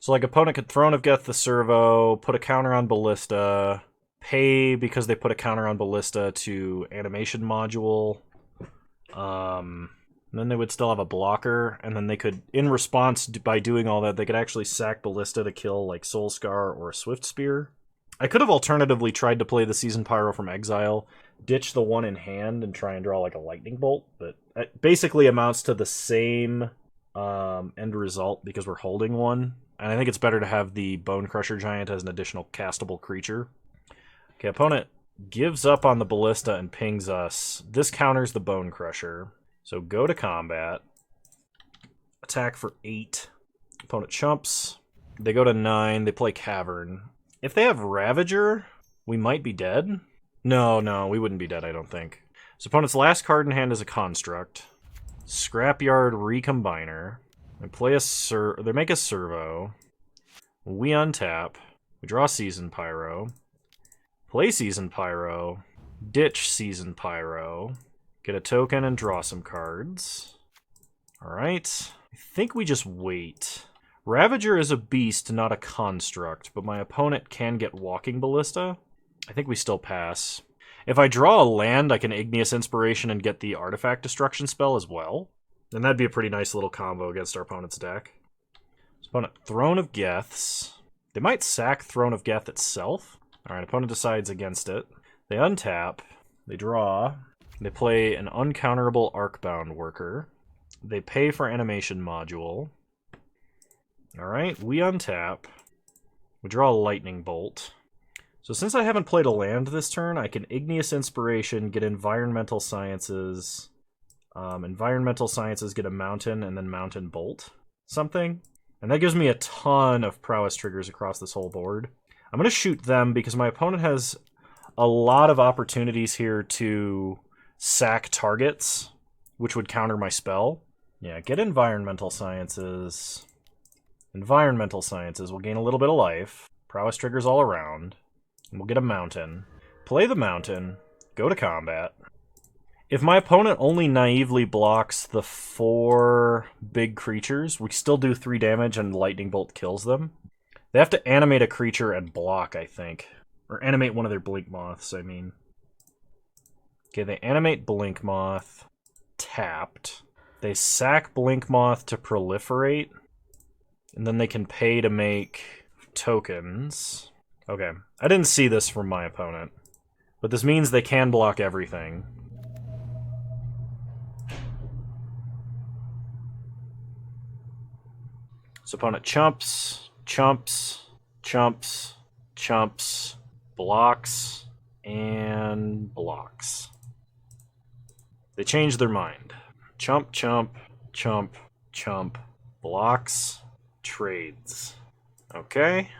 So, like, opponent could Throne of Geth the Servo, put a counter on Ballista, pay because they put a counter on Ballista to Animation Module. Then they would still have a blocker, and then they could, in response, by doing all that, they could actually sack Ballista to kill, like, Soulscar or a Swift Spear. I could have alternatively tried to play the Seasoned Pyro from Exile, ditch the one in hand, and try and draw like a Lightning Bolt, but it basically amounts to the same end result because we're holding one, and I think it's better to have the Bone Crusher Giant as an additional castable creature. Okay, opponent gives up on the Ballista and pings us. This counters the Bone Crusher, so go to combat, attack for 8. Opponent chumps, they go to 9, they play Cavern. If they have Ravager, we might be dead. No, we wouldn't be dead, I don't think. So opponent's last card in hand is a Construct. Scrapyard Recombiner. They play they make a Servo. We untap. We draw Seasoned Pyro. Play Seasoned Pyro. Ditch Seasoned Pyro. Get a token and draw some cards. Alright. I think we just wait. Ravager is a beast, not a construct, but my opponent can get Walking Ballista. I think we still pass. If I draw a land, I can Igneous Inspiration and get the Artifact Destruction spell as well. And that'd be a pretty nice little combo against our opponent's deck. So opponent, Throne of Geths. They might sack Throne of Geth itself. Alright, opponent decides against it. They untap. They draw. They play an uncounterable Arcbound Worker. They pay for Animation Module. Alright, we untap. We draw a Lightning Bolt. So since I haven't played a land this turn, I can Igneous Inspiration, get Environmental Sciences. Environmental Sciences get a Mountain, and then Mountain Bolt something. And that gives me a ton of prowess triggers across this whole board. I'm going to shoot them because my opponent has a lot of opportunities here to sack targets, which would counter my spell. Yeah, get Environmental Sciences. Environmental Sciences will gain a little bit of life. Prowess triggers all around. And we'll get a Mountain. Play the Mountain. Go to combat. If my opponent only naively blocks the 4 big creatures, we still do 3 damage and Lightning Bolt kills them. They have to animate a creature and block, I think. Or animate one of their Blink Moths, I mean. Okay, they animate Blink Moth. Tapped. They sack Blink Moth to proliferate. And then they can pay to make tokens. Okay, I didn't see this from my opponent. But this means they can block everything. So opponent chumps, chumps, chumps, chumps, blocks, and blocks. They change their mind. Chump, chump, chump, chump, blocks, trades. Okay.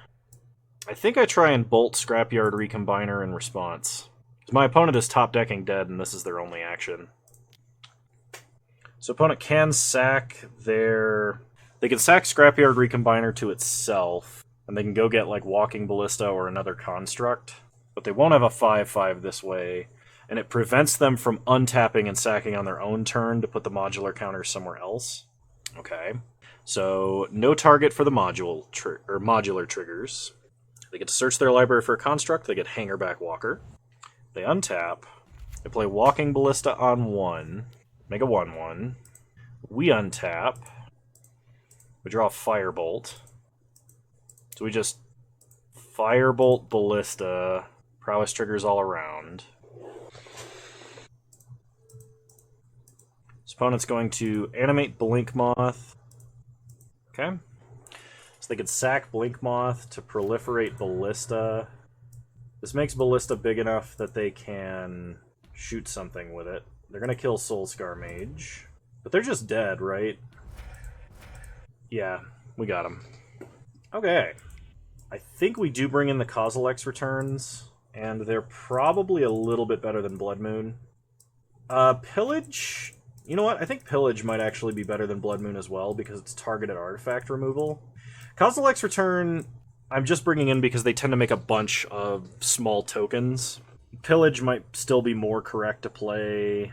I think I try and bolt Scrapyard Recombiner in response. My opponent is top decking dead, and this is their only action. So opponent can sack their... They can sack Scrapyard Recombiner to itself, and they can go get like Walking Ballista or another construct, but they won't have a 5/5 this way, and it prevents them from untapping and sacking on their own turn to put the modular counter somewhere else. Okay, so no target for the modular triggers. They get to search their library for a construct. They get Hangerback Walker. They untap. They play Walking Ballista on 1. Make a 1/1. We untap. We draw Firebolt. So we just Firebolt Ballista. Prowess triggers all around. This opponent's going to animate Blink Moth. Okay. So they could sack Blink Moth to proliferate Ballista. This makes Ballista big enough that they can shoot something with it. They're going to kill Soulscar Mage. But they're just dead, right? Yeah, we got them. Okay. I think we do bring in the Kozilek's returns, and they're probably a little bit better than Blood Moon. Pillage... You know what? I think Pillage might actually be better than Blood Moon as well, because it's targeted artifact removal. Kozilek's return, I'm just bringing in because they tend to make a bunch of small tokens. Pillage might still be more correct to play,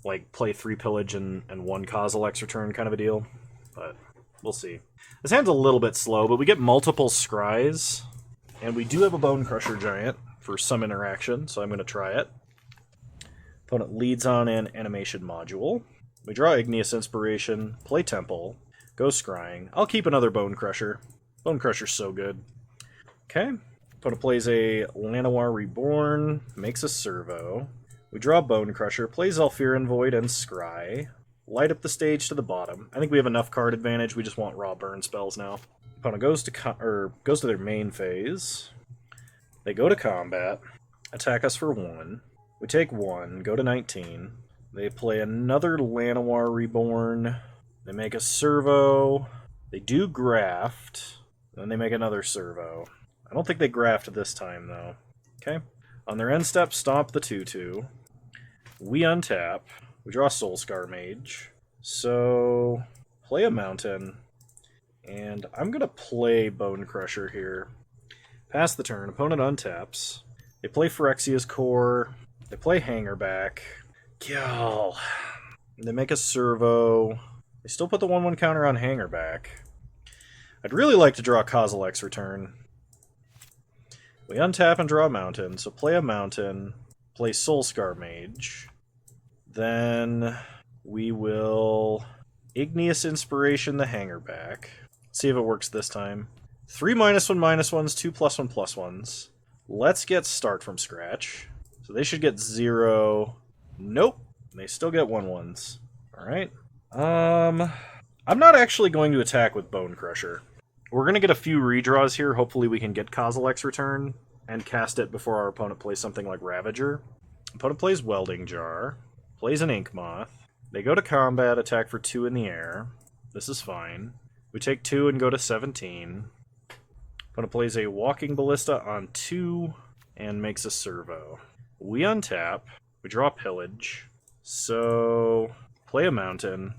like play 3 Pillage and 1 Kozilek's return kind of a deal, but we'll see. This hand's a little bit slow, but we get multiple Scries, and we do have a Bone Crusher Giant for some interaction, so I'm going to try it. Opponent leads on an Animation Module. We draw Igneous Inspiration, play Temple, go Scrying. I'll keep another Bone Crusher. Bone Crusher's so good. Okay. Opponent plays a Llanowar Reborn, makes a Servo. We draw Bone Crusher, plays Alfiran Void and Scry. Light up the stage to the bottom. I think we have enough card advantage, we just want raw burn spells now. Opponent goes to their main phase. They go to combat, attack us for 1. We take 1, go to 19. They play another Llanowar Reborn. They make a Servo. They do Graft. Then they make another Servo. I don't think they Graft this time, though. Okay. On their end step, stomp the 2/2. We untap. We draw Soulscar Mage. So, play a Mountain. And I'm going to play Bone Crusher here. Pass the turn. Opponent untaps. They play Phyrexia's Core. They play Hangerback. Kill. They make a Servo. They still put the 1/1 counter on Hangerback. I'd really like to draw Kozilek's return. We untap and draw a Mountain. So play a Mountain. Play Soulscar Mage. Then we will Igneous Inspiration the Hangerback. See if it works this time. 3 -1/-1s, 2 +1/+1s. Let's get Start from Scratch. So they should get 0. Nope. They still get 1/1s. Alright. I'm not actually going to attack with Bone Crusher. We're going to get a few redraws here. Hopefully we can get Kozilek's return and cast it before our opponent plays something like Ravager. Opponent plays Welding Jar. Plays an Ink Moth. They go to combat, attack for 2 in the air. This is fine. We take 2 and go to 17. Opponent plays a Walking Ballista on 2 and makes a Servo. We untap. We draw Pillage. So, play a Mountain.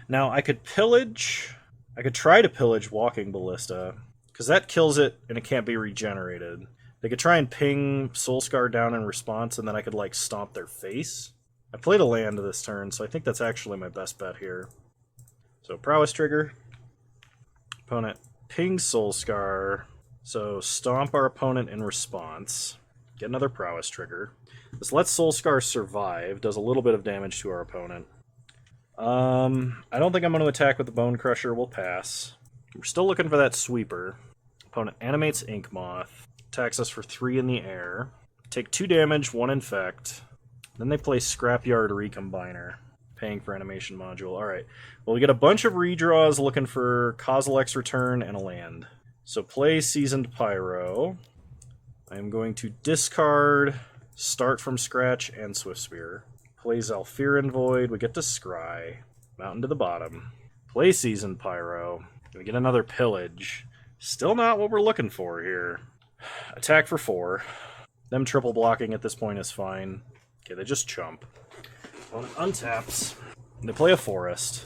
Now, I could pillage... I could try to pillage Walking Ballista, because that kills it and it can't be regenerated. They could try and ping Soulscar down in response, and then I could, like, stomp their face. I played a land this turn, so I think that's actually my best bet here. So, Prowess Trigger. Opponent pings Soulscar. So, stomp our opponent in response. Get another Prowess Trigger. This lets Soulscar survive, does a little bit of damage to our opponent. I don't think I'm going to attack with the Bone Crusher, we'll pass. We're still looking for that Sweeper. Opponent animates Ink Moth. Attacks us for 3 in the air. Take 2 damage, 1 infect. Then they play Scrapyard Recombiner, paying for Animation Module. Alright, well we get a bunch of redraws looking for Kozilek's return and a land. So play Seasoned Pyro. I'm going to discard Start from Scratch and Swift Spear. Plays Alfiran Void, we get to Scry. Mountain to the bottom. Play Seasoned Pyro. We get another Pillage. Still not what we're looking for here. Attack for 4. Them triple blocking at this point is fine. Okay, they just chump. Opponent untaps. They play a forest.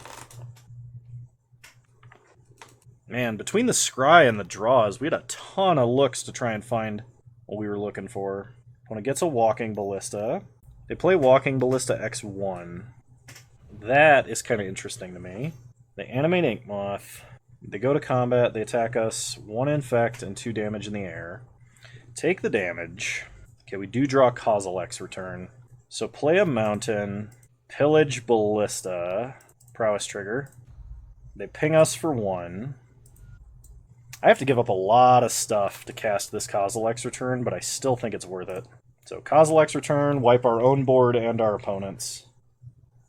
Man, between the scry and the draws, we had a ton of looks to try and find what we were looking for. Opponent gets a walking ballista. They play walking ballista X1. That is kind of interesting to me. They animate Ink Moth. They go to combat. They attack us. 1 infect and 2 damage in the air. Take the damage. Okay, we do draw Causal X return. So play a mountain. Pillage ballista. Prowess trigger. They ping us for 1. I have to give up a lot of stuff to cast this Causal X return, but I still think it's worth it. So Causal X return, wipe our own board and our opponent's.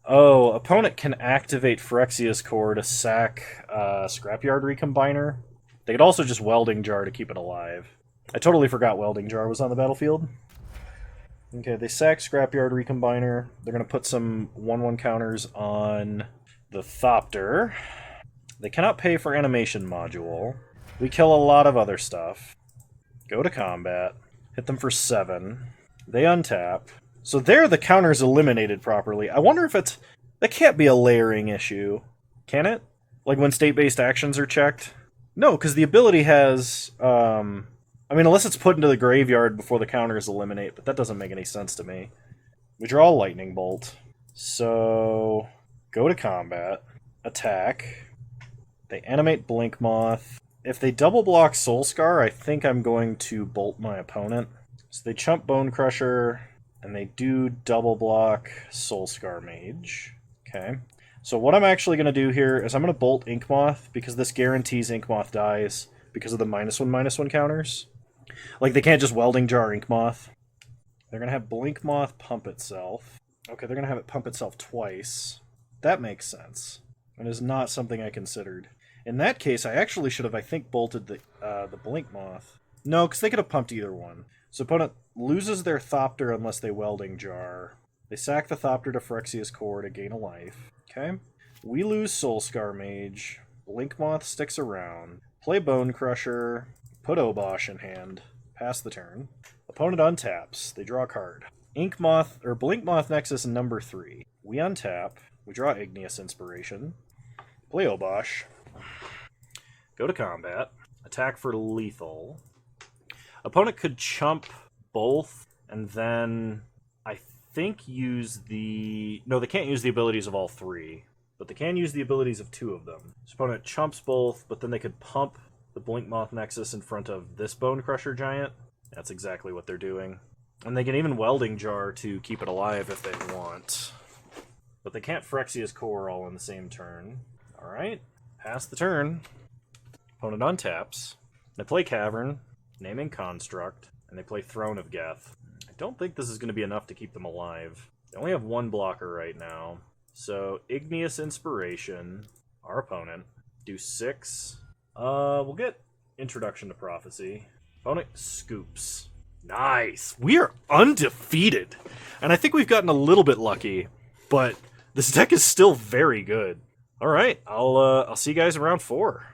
Oh, opponent can activate Phyrexia's Core to sack Scrapyard Recombiner. They could also just Welding Jar to keep it alive. I totally forgot Welding Jar was on the battlefield. Okay, they sack Scrapyard Recombiner. They're going to put some 1/1 counters on the Thopter. They cannot pay for Animation Module. We kill a lot of other stuff. Go to combat. Hit them for 7. They untap. So there the counter's eliminated properly. I wonder if it's... That can't be a layering issue. Can it? Like when state-based actions are checked? No, because the ability has... I mean, unless it's put into the graveyard before the counters eliminate, but that doesn't make any sense to me. We draw a Lightning Bolt. So... Go to combat. Attack. They animate Blink Moth. If they double block Soulscar, I think I'm going to bolt my opponent. So they chump Bone Crusher... And they do double block Soulscar Mage. Okay. So what I'm actually going to do here is I'm going to bolt Ink Moth, because this guarantees Ink Moth dies because of the -1/-1 counters. Like, they can't just Welding Jar Ink Moth. They're going to have Blink Moth pump itself. Okay, they're going to have it pump itself twice. That makes sense. It is not something I considered. In that case, I actually should have, I think, bolted the Blink Moth. No, because they could have pumped either one. So opponent loses their Thopter unless they Welding Jar. They sack the Thopter to Phyrexia's Core to gain a life. Okay. We lose Soulscar Mage. Blink Moth sticks around. Play Bone Crusher. Put Obosh in hand. Pass the turn. Opponent untaps. They draw a card. Ink Moth, or Blink Moth Nexus number 3. We untap. We draw Igneous Inspiration. Play Obosh. Go to combat. Attack for lethal. Opponent could chump both, and then I think use the... No, they can't use the abilities of all 3, but they can use the abilities of 2 of them. So opponent chumps both, but then they could pump the Blink Moth Nexus in front of this Bone Crusher Giant. That's exactly what they're doing. And they can even Welding Jar to keep it alive if they want. But they can't Phyrexia's Core all in the same turn. Alright, pass the turn. Opponent untaps. They play Cavern. Naming Construct, and they play Throne of Geth. I don't think this is going to be enough to keep them alive. They only have 1 blocker right now. So, Igneous Inspiration, our opponent, do 6. We'll get Introduction to Prophecy. Opponent scoops. Nice! We are undefeated! And I think we've gotten a little bit lucky, but this deck is still very good. Alright, I'll see you guys in round 4.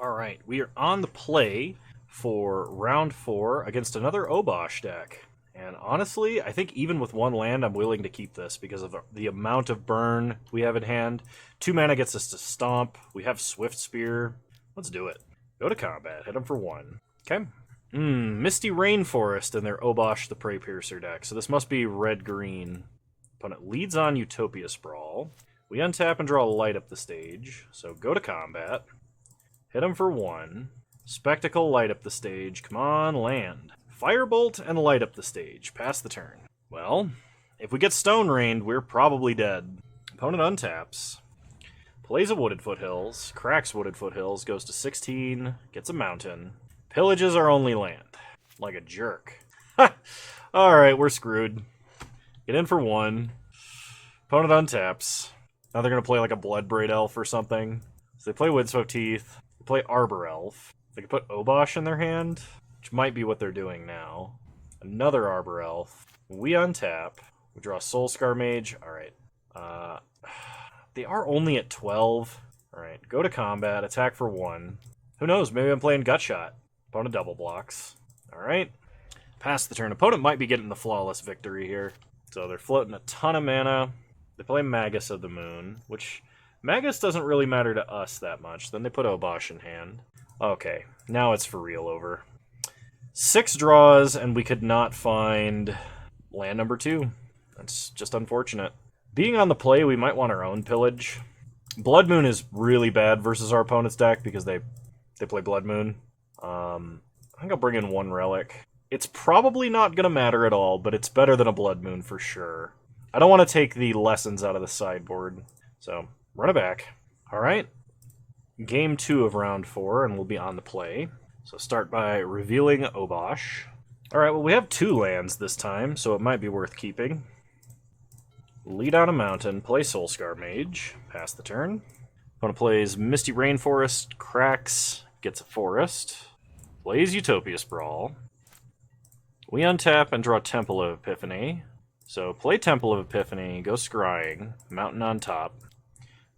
Alright, we are on the play for round 4 against another Obosh deck. And honestly, I think even with 1 land, I'm willing to keep this because of the amount of burn we have in hand. 2 mana gets us to Stomp. We have Swift Spear. Let's do it. Go to combat. Hit them for 1. Okay. Misty Rainforest in their Obosh the Prey Piercer deck. So this must be red-green. Opponent leads on Utopia Sprawl. We untap and draw a light up the stage. So go to combat. Hit them for 1. Spectacle, light up the stage. Come on, land. Firebolt and light up the stage. Pass the turn. Well, if we get Stone Rained, we're probably dead. Opponent untaps. Plays a Wooded Foothills. Cracks Wooded Foothills. Goes to 16. Gets a mountain. Pillages our only land. Like a jerk. Alright, we're screwed. Get in for 1. Opponent untaps. Now they're going to play like a Bloodbraid Elf or something. So they play Windswept Teeth. They play Arbor Elf. They can put Obosh in their hand, which might be what they're doing now. Another Arbor Elf. We untap. We draw Soulscar Mage. Alright. They are only at 12. Alright, go to combat. Attack for 1. Who knows? Maybe I'm playing Gut Shot. Opponent double blocks. Alright. Pass the turn. Opponent might be getting the flawless victory here. So they're floating a ton of mana. They play Magus of the Moon, which Magus doesn't really matter to us that much. Then they put Obosh in hand. Okay, now it's for real over. 6 draws, and we could not find land number 2. That's just unfortunate. Being on the play, we might want our own pillage. Blood Moon is really bad versus our opponent's deck because they play Blood Moon. I think I'll bring in 1 relic. It's probably not going to matter at all, but it's better than a Blood Moon for sure. I don't want to take the lessons out of the sideboard, so run it back. Alright, game 2 of round 4, and we'll be on the play. So start by revealing Obosh. Alright, well we have 2 lands this time, so it might be worth keeping. Lead on a mountain, play Soulscar Mage, pass the turn. Opponent plays Misty Rainforest, cracks, gets a forest. Plays Utopia Sprawl. We untap and draw Temple of Epiphany. So play Temple of Epiphany, go scrying, mountain on top.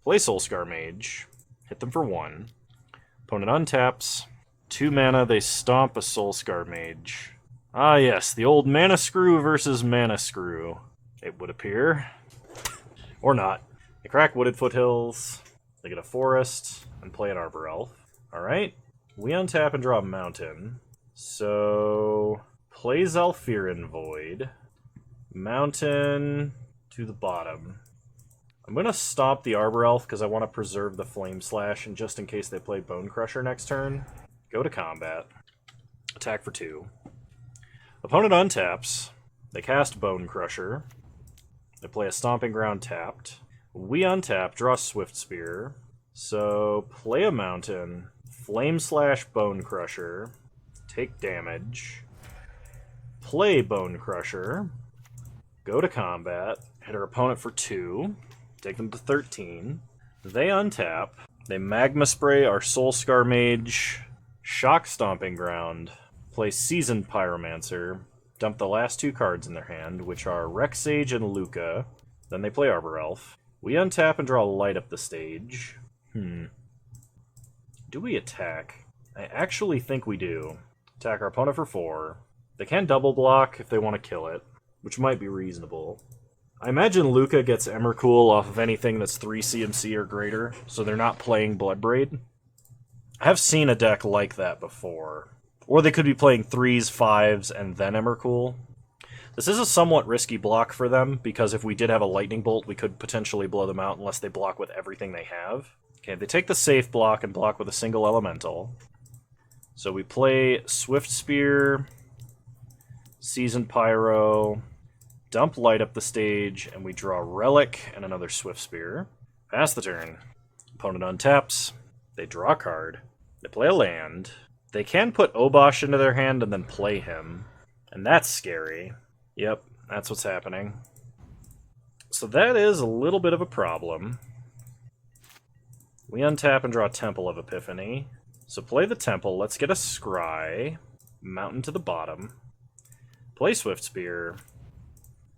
Play Soulscar Mage, hit them for 1. Opponent untaps, 2 mana, they stomp a Soulscar Mage. Ah yes, the old Mana Screw versus Mana Screw, it would appear. Or not. They crack Wooded Foothills, they get a forest, and play an Arbor Elf. Alright, we untap and draw a mountain. So play Zalfirin Void. Mountain to the bottom. I'm going to stop the Arbor Elf because I want to preserve the Flame Slash, and just in case they play Bone Crusher next turn. Go to combat. Attack for 2. Opponent untaps. They cast Bone Crusher. They play a Stomping Ground tapped. We untap, draw Swift Spear. So play a mountain. Flame Slash Bone Crusher. Take damage. Play Bone Crusher. Go to combat. Hit our opponent for 2. Take them to 13. They untap. They Magma Spray our Soulscar Mage. Shock Stomping Ground. Play Seasoned Pyromancer. Dump the last 2 cards in their hand, which are Rexage and Luca. Then they play Arbor Elf. We untap and draw Light Up the Stage. Do we attack? I actually think we do. Attack our opponent for 4. They can double block if they want to kill it, which might be reasonable. I imagine Luca gets Emrakul off of anything that's 3 CMC or greater, so they're not playing Bloodbraid. I have seen a deck like that before. Or they could be playing 3s, 5s, and then Emrakul. This is a somewhat risky block for them, because if we did have a Lightning Bolt, we could potentially blow them out unless they block with everything they have. Okay, they take the safe block and block with a single elemental. So we play Swift Spear, Seasoned Pyro, dump Light Up the Stage, and we draw Relic and another Swift Spear. Pass the turn. Opponent untaps. They draw a card. They play a land. They can put Obosh into their hand and then play him. And that's scary. Yep, that's what's happening. So that is a little bit of a problem. We untap and draw Temple of Epiphany. So play the Temple. Let's get a Scry. Mountain to the bottom. Play Swift Spear.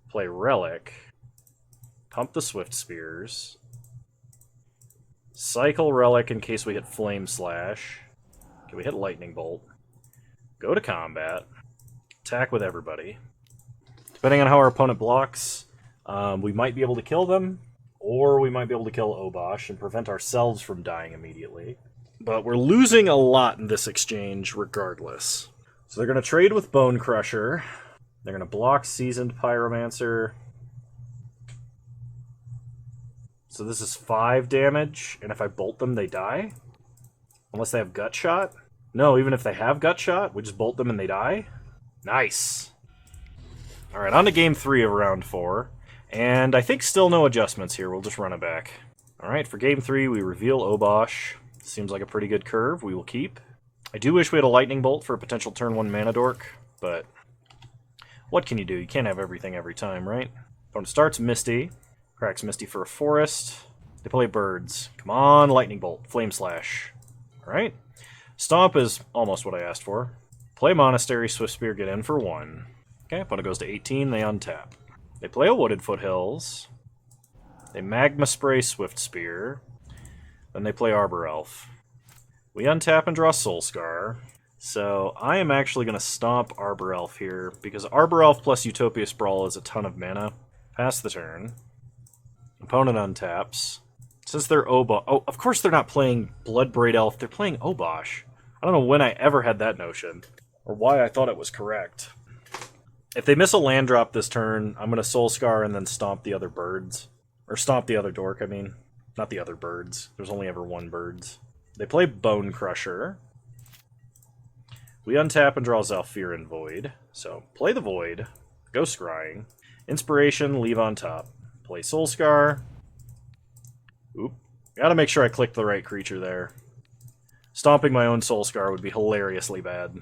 Play Relic. Pump the Swift Spears. Cycle Relic in case we hit Flame Slash. Okay, we hit Lightning Bolt. Go to combat. Attack with everybody. Depending on how our opponent blocks, we might be able to kill them, or we might be able to kill Obosh and prevent ourselves from dying immediately. But we're losing a lot in this exchange regardless. So they're going to trade with Bone Crusher. They're going to block Seasoned Pyromancer. So this is 5 damage, and if I bolt them, they die? Unless they have Gut Shot? No, even if they have Gut Shot, we just bolt them and they die? Nice! Alright, on to game 3 of round 4. And I think still no adjustments here, we'll just run it back. Alright, for game 3, we reveal Obosh. Seems like a pretty good curve, we will keep. I do wish we had a Lightning Bolt for a potential turn 1 Mana Dork, but what can you do? You can't have everything every time, right? Opponent starts Misty. Cracks Misty for a forest. They play birds. Come on, Lightning Bolt. Flame Slash. Alright. Stomp is almost what I asked for. Play Monastery, Swift Spear, get in for 1. Okay, opponent goes to 18, they untap. They play a Wooded Foothills. They Magma Spray, Swift Spear. Then they play Arbor Elf. We untap and draw Soul Scar. So I am actually going to stomp Arbor Elf here, because Arbor Elf plus Utopia Sprawl is a ton of mana. Pass the turn. Opponent untaps. Since they're Obosh... Oh, of course they're not playing Bloodbraid Elf, they're playing Obosh. I don't know when I ever had that notion, or why I thought it was correct. If they miss a land drop this turn, I'm going to Soul Scar and then stomp the other birds. Or stomp the other dork, I mean. Not the other birds. There's only ever one birds. They play Bone Crusher. We untap and draw Zhalfirin Void. So, play the Void. Go Scrying. Inspiration, leave on top. Play Soul Scar. Oop. Gotta make sure I clicked the right creature there. Stomping my own Soul Scar would be hilariously bad.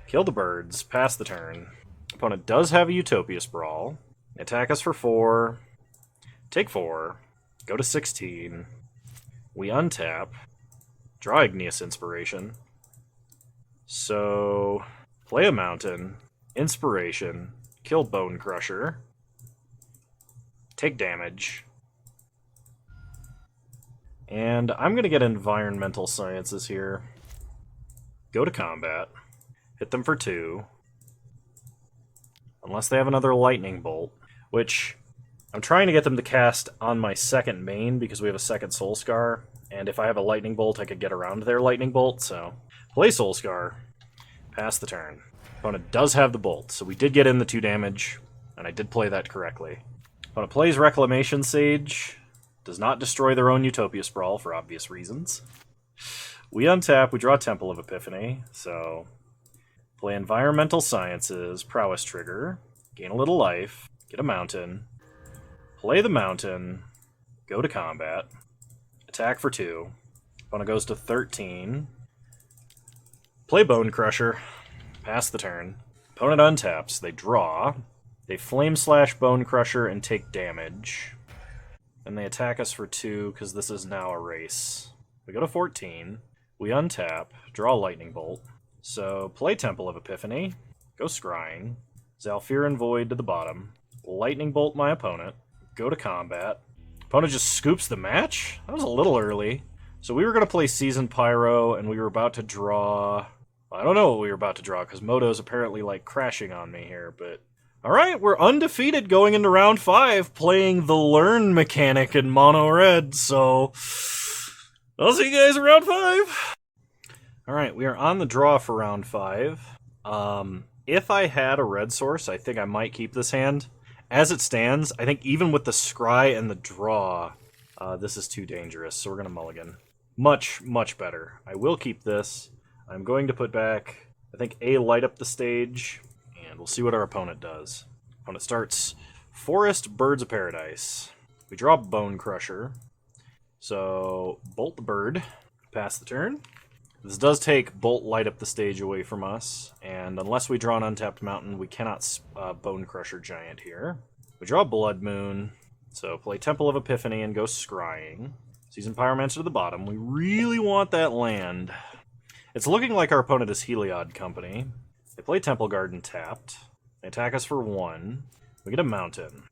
Kill the birds. Pass the turn. Opponent does have a Utopia Sprawl. Attack us for 4. Take 4. Go to 16. We untap. Draw Igneous Inspiration. So, play a mountain. Inspiration. Kill Bone Crusher. Take damage. And I'm going to get Environmental Sciences here. Go to combat. Hit them for 2. Unless they have another Lightning Bolt. Which, I'm trying to get them to cast on my second main because we have a second Soul Scar. And if I have a Lightning Bolt, I could get around their Lightning Bolt, so... Play Soul Scar. Pass the turn. Opponent does have the Bolt, so we did get in the 2 damage, and I did play that correctly. Opponent plays Reclamation Sage. Does not destroy their own Utopia Sprawl for obvious reasons. We untap, we draw Temple of Epiphany, so... Play Environmental Sciences, Prowess Trigger, gain a little life, get a mountain, play the mountain, go to combat, attack for 2, opponent goes to 13, play Bone Crusher, pass the turn, opponent untaps, they draw, they Flame Slash Bone Crusher and take damage, and they attack us for 2 because this is now a race. We go to 14, we untap, draw Lightning Bolt, so play Temple of Epiphany, go Scrying, Zhalfirin Void to the bottom, Lightning Bolt my opponent, go to combat. Opponent just scoops the match? That was a little early. So we were going to play Seasoned Pyro, and we were about to draw... I don't know what we were about to draw, because Moto's apparently, like, crashing on me here, but... Alright, we're undefeated going into round 5, playing the Learn mechanic in Mono Red, so... I'll see you guys in round 5! Alright, we are on the draw for round 5. If I had a red source, I think I might keep this hand. As it stands, I think even with the scry and the draw, this is too dangerous, so we're going to mulligan. Much, much better. I will keep this. I'm going to put back, I think, a light up the stage, and we'll see what our opponent does. Opponent starts Forest, Birds of Paradise. We draw Bone Crusher. So, Bolt the Bird, pass the turn. This does take Bolt Light Up the Stage away from us, and unless we draw an untapped mountain, we cannot Bone Crusher Giant here. We draw Blood Moon, so play Temple of Epiphany and go Scrying. Season Pyromancer to the bottom. We really want that land. It's looking like our opponent is Heliod Company. They play Temple Garden tapped. They attack us for 1. We get a mountain.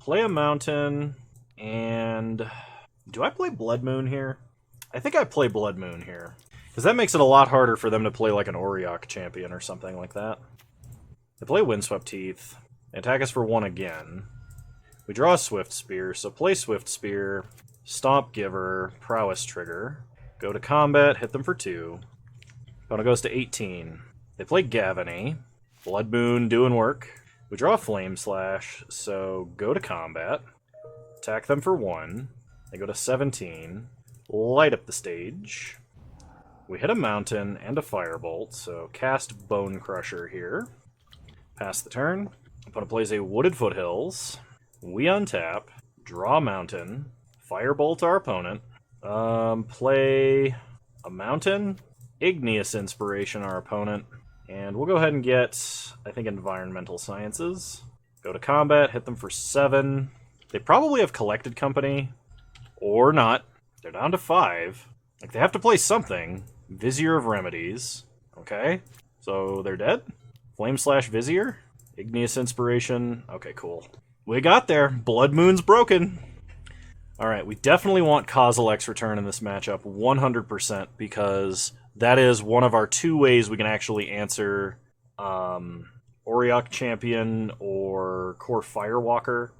Play a mountain, and... Do I play Blood Moon here? I think I play Blood Moon here. Because that makes it a lot harder for them to play like an Auriok champion or something like that. They play Windswept Teeth. They attack us for 1 again. We draw a Swift Spear, so play Swift Spear, Stomp Giver, Prowess Trigger. Go to combat, hit them for 2. Opponent goes to 18. They play Gavany. Blood Moon doing work. We draw a Flame Slash, so go to combat. Attack them for 1. They go to 17. Light up the stage. We hit a mountain and a firebolt, so cast Bone Crusher here. Pass the turn. Opponent plays a Wooded Foothills. We untap, draw a mountain, firebolt our opponent, play a mountain, Igneous Inspiration our opponent, and we'll go ahead and get, I think, Environmental Sciences. Go to combat, hit them for 7. They probably have Collected Company, or not. They're down to 5. Like, they have to play something. Vizier of Remedies. Okay, so they're dead? Flame Slash Vizier? Igneous Inspiration. Okay, cool. We got there. Blood Moon's broken. Alright, we definitely want Kozilek's return in this matchup, 100%, because that is one of our 2 ways we can actually answer Auriok Champion or Core Firewalker.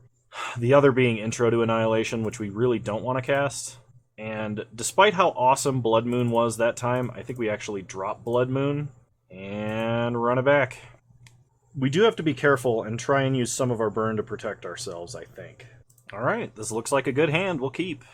The other being Intro to Annihilation, which we really don't want to cast. And despite how awesome Blood Moon was that time, I think we actually drop Blood Moon and run it back. We do have to be careful and try and use some of our burn to protect ourselves, I think. Alright, this looks like a good hand. We'll keep.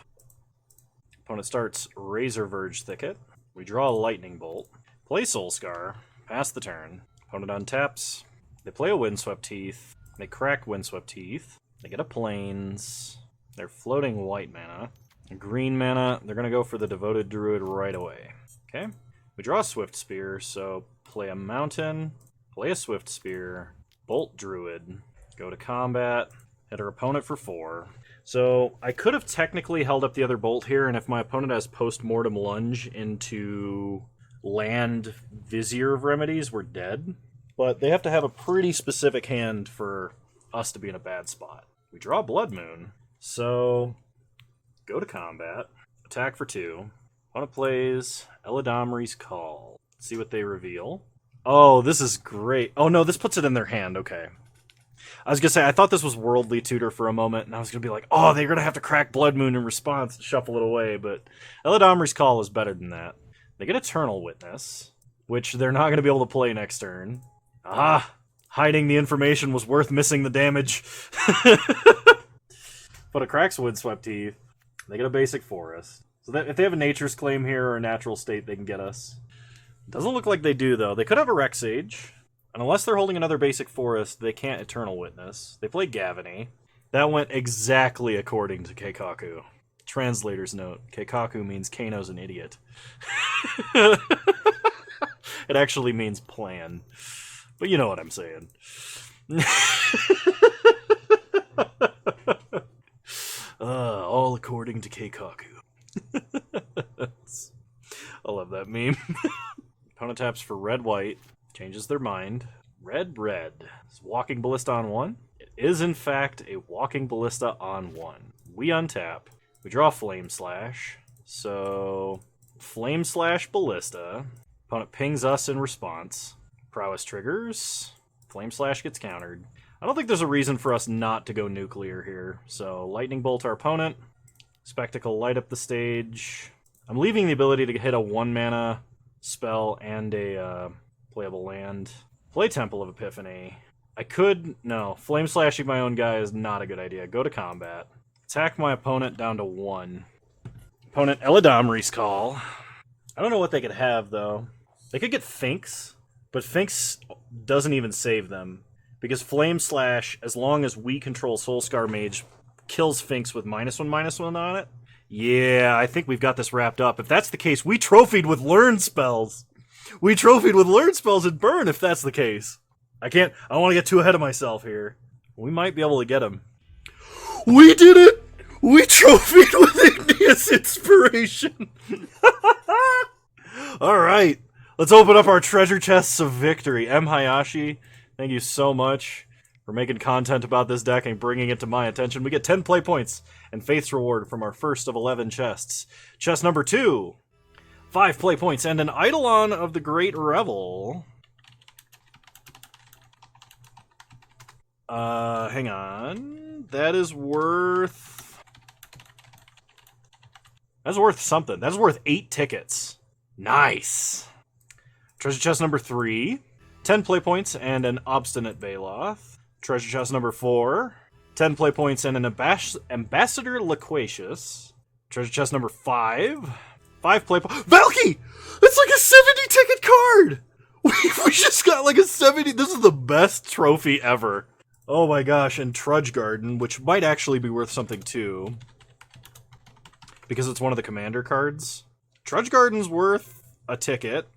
Opponent starts Razor Verge Thicket. We draw a Lightning Bolt. Play Soul Scar. Pass the turn. Opponent untaps. They play a Windswept Teeth. They crack Windswept Teeth. They get a Plains. They're floating white mana. Green mana, they're going to go for the Devoted Druid right away. Okay? We draw a Swift Spear, so play a Mountain, play a Swift Spear, Bolt Druid, go to combat, hit our opponent for 4. So I could have technically held up the other Bolt here, and if my opponent has Post-Mortem Lunge into land Vizier of Remedies, we're dead. But they have to have a pretty specific hand for us to be in a bad spot. We draw Blood Moon, so go to combat, attack for 2. Opponent plays Eladamri's Call. Let's see what they reveal. Oh, this is great. Oh no, this puts it in their hand, okay. I was going to say, I thought this was Worldly Tutor for a moment, and I was going to be like, oh, they're going to have to crack Blood Moon in response to shuffle it away, but Eladamri's Call is better than that. They get Eternal Witness, which they're not going to be able to play next turn. Ah, hiding the information was worth missing the damage. But it cracks Windswept Teeth. They get a basic forest. So that if they have a Nature's Claim here or a Natural State, they can get us. Doesn't look like they do, though. They could have a Rexage. And unless they're holding another basic forest, they can't Eternal Witness. They play Gavany. That went exactly according to Keikaku. Translator's note. Keikaku means Kano's an idiot. It actually means plan. But you know what I'm saying. All according to Keikaku. I love that meme. Opponent taps for red-white. Changes their mind. Red-red. Is Walking Ballista on 1? It is, in fact, a Walking Ballista on 1. We untap. We draw Flame Slash. So, Flame Slash Ballista. Opponent pings us in response. Prowess triggers. Flame Slash gets countered. I don't think there's a reason for us not to go nuclear here. So, Lightning Bolt our opponent. Spectacle light up the stage. I'm leaving the ability to hit a 1-mana spell and a playable land. Play Temple of Epiphany. I could... No, Flame Slashing my own guy is not a good idea. Go to combat. Attack my opponent down to 1. Opponent Eladamri's Call. I don't know what they could have, though. They could get Finks, but Finks doesn't even save them. Because Flame Slash, as long as we control Soulscar Mage, kills Finks with -1/-1 on it. Yeah, I think we've got this wrapped up. If that's the case, we trophied with Learn spells. We trophied with Learn spells and Burn, if that's the case. I don't want to get too ahead of myself here. We might be able to get him. We did it! We trophied with Igneous Inspiration! Alright, let's open up our treasure chests of victory. M. Hayashi, thank you so much for making content about this deck and bringing it to my attention. We get 10 play points and Faith's Reward from our first of 11 chests. Chest number 2, 5 play points and an Eidolon of the Great Revel. Hang on. That is worth... That's worth something. That's worth 8 tickets. Nice. Treasure chest number 3, 10 play points and an Obstinate Baloth. Treasure chest number 4, 10 play points and an Ambassador Loquacious. Treasure chest number 5, 5 play points. Valky! It's like a 70 ticket card! We just got like a 70. This is the best trophy ever. Oh my gosh, and Trudge Garden, which might actually be worth something too. Because it's one of the commander cards. Trudge Garden's worth a ticket.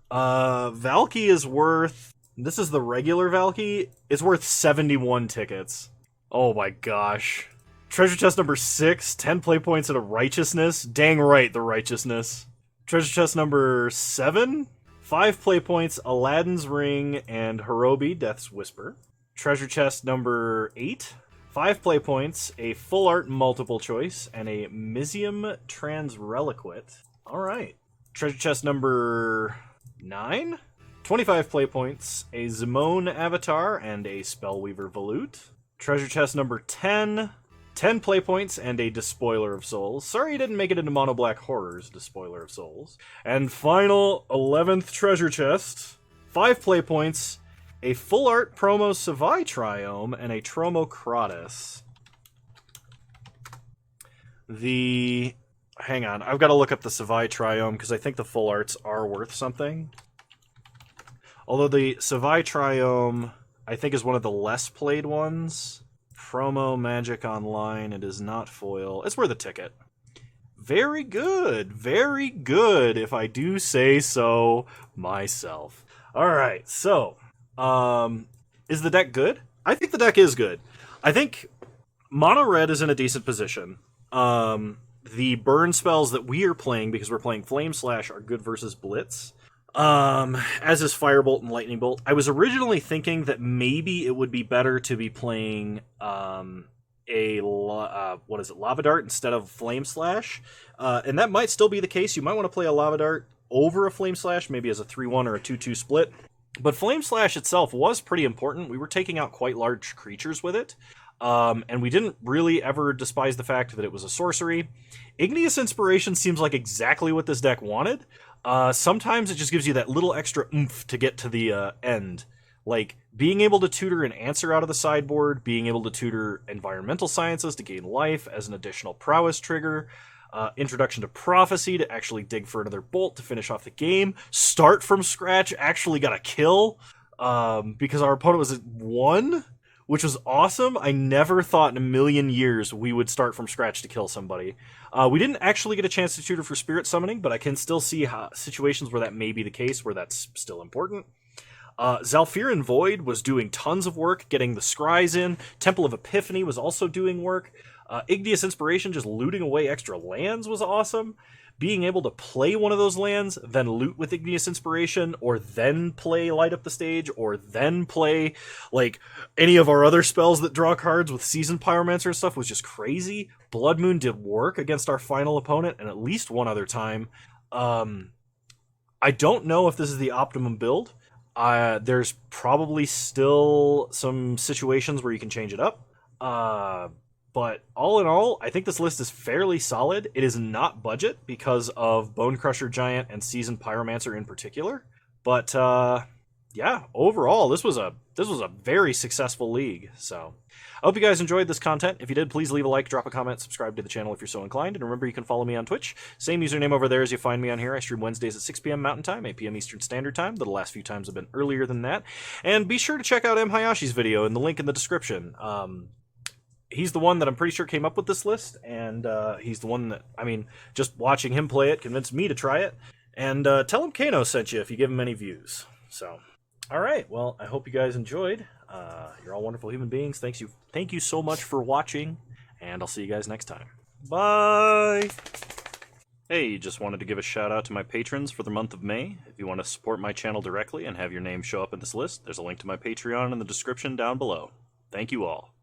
Valky is worth... This is the regular Valky. It's worth 71 tickets. Oh my gosh. Treasure chest number 6, 10 play points and a Righteousness. Dang right, the Righteousness. Treasure chest number 7, 5 play points, Aladdin's Ring, and Hirobi, Death's Whisper. Treasure chest number 8, 5 play points, a full art multiple choice, and a Mizium Transreliquate. Alright. Treasure chest number 9. 25 play points, a Zimone Avatar, and a Spellweaver Volute. Treasure chest number 10. 10 play points, and a Despoiler of Souls. Sorry you didn't make it into Mono Black Horrors, Despoiler of Souls. And final 11th treasure chest. 5 play points, a full art promo Savai Triome, and a Tromo Kratos. Hang on, I've got to look up the Savai Triome because I think the full arts are worth something. Although the Savai Triome, I think, is one of the less played ones. Promo Magic Online, it is not foil. It's worth a ticket. Very good, if I do say so myself. Alright, so, is the deck good? I think the deck is good. I think Mono Red is in a decent position. The burn spells that we are playing, because we're playing Flame Slash, are good versus Blitz. As is Firebolt and Lightning Bolt. I was originally thinking that maybe it would be better to be playing Lava Dart instead of Flame Slash. And that might still be the case. You might want to play a Lava Dart over a Flame Slash, maybe as a 3-1 or a 2-2 split. But Flame Slash itself was pretty important. We were taking out quite large creatures with it. And we didn't really ever despise the fact that it was a sorcery. Igneous Inspiration seems like exactly what this deck wanted. Sometimes it just gives you that little extra oomph to get to the end. Like, being able to tutor an answer out of the sideboard, being able to tutor Environmental Sciences to gain life as an additional prowess trigger, Introduction to Prophecy to actually dig for another bolt to finish off the game, start from scratch, actually got a kill, because our opponent was at 1, which was awesome. I never thought in a million years we would start from scratch to kill somebody. We didn't actually get a chance to tutor for Spirit Summoning, but I can still see situations where that may be the case, where that's still important. Zalfirin Void was doing tons of work, getting the scries in. Temple of Epiphany was also doing work. Igneous Inspiration, just looting away extra lands, was awesome. Being able to play one of those lands, then loot with Igneous Inspiration, or then play Light Up the Stage, or then play, like, any of our other spells that draw cards with Seasoned Pyromancer and stuff was just crazy. Blood Moon did work against our final opponent, and at least one other time. I don't know if this is the optimum build. There's probably still some situations where you can change it up. But all in all, I think this list is fairly solid. It is not budget because of Bone Crusher Giant and Seasoned Pyromancer in particular. But yeah, overall, this was a very successful league. So I hope you guys enjoyed this content. If you did, please leave a like, drop a comment, subscribe to the channel if you're so inclined, and remember you can follow me on Twitch. Same username over there as you find me on here. I stream Wednesdays at 6 p.m. Mountain Time, 8 p.m. Eastern Standard Time. The last few times have been earlier than that. And be sure to check out M. Hayashi's video in the link in the description. He's the one that I'm pretty sure came up with this list, and he's the one that, I mean, just watching him play it convinced me to try it. And tell him Kano sent you if you give him any views. So, all right, well, I hope you guys enjoyed. You're all wonderful human beings. Thank you so much for watching, and I'll see you guys next time. Bye! Hey, just wanted to give a shout out to my patrons for the month of May. If you want to support my channel directly and have your name show up in this list, there's a link to my Patreon in the description down below. Thank you all.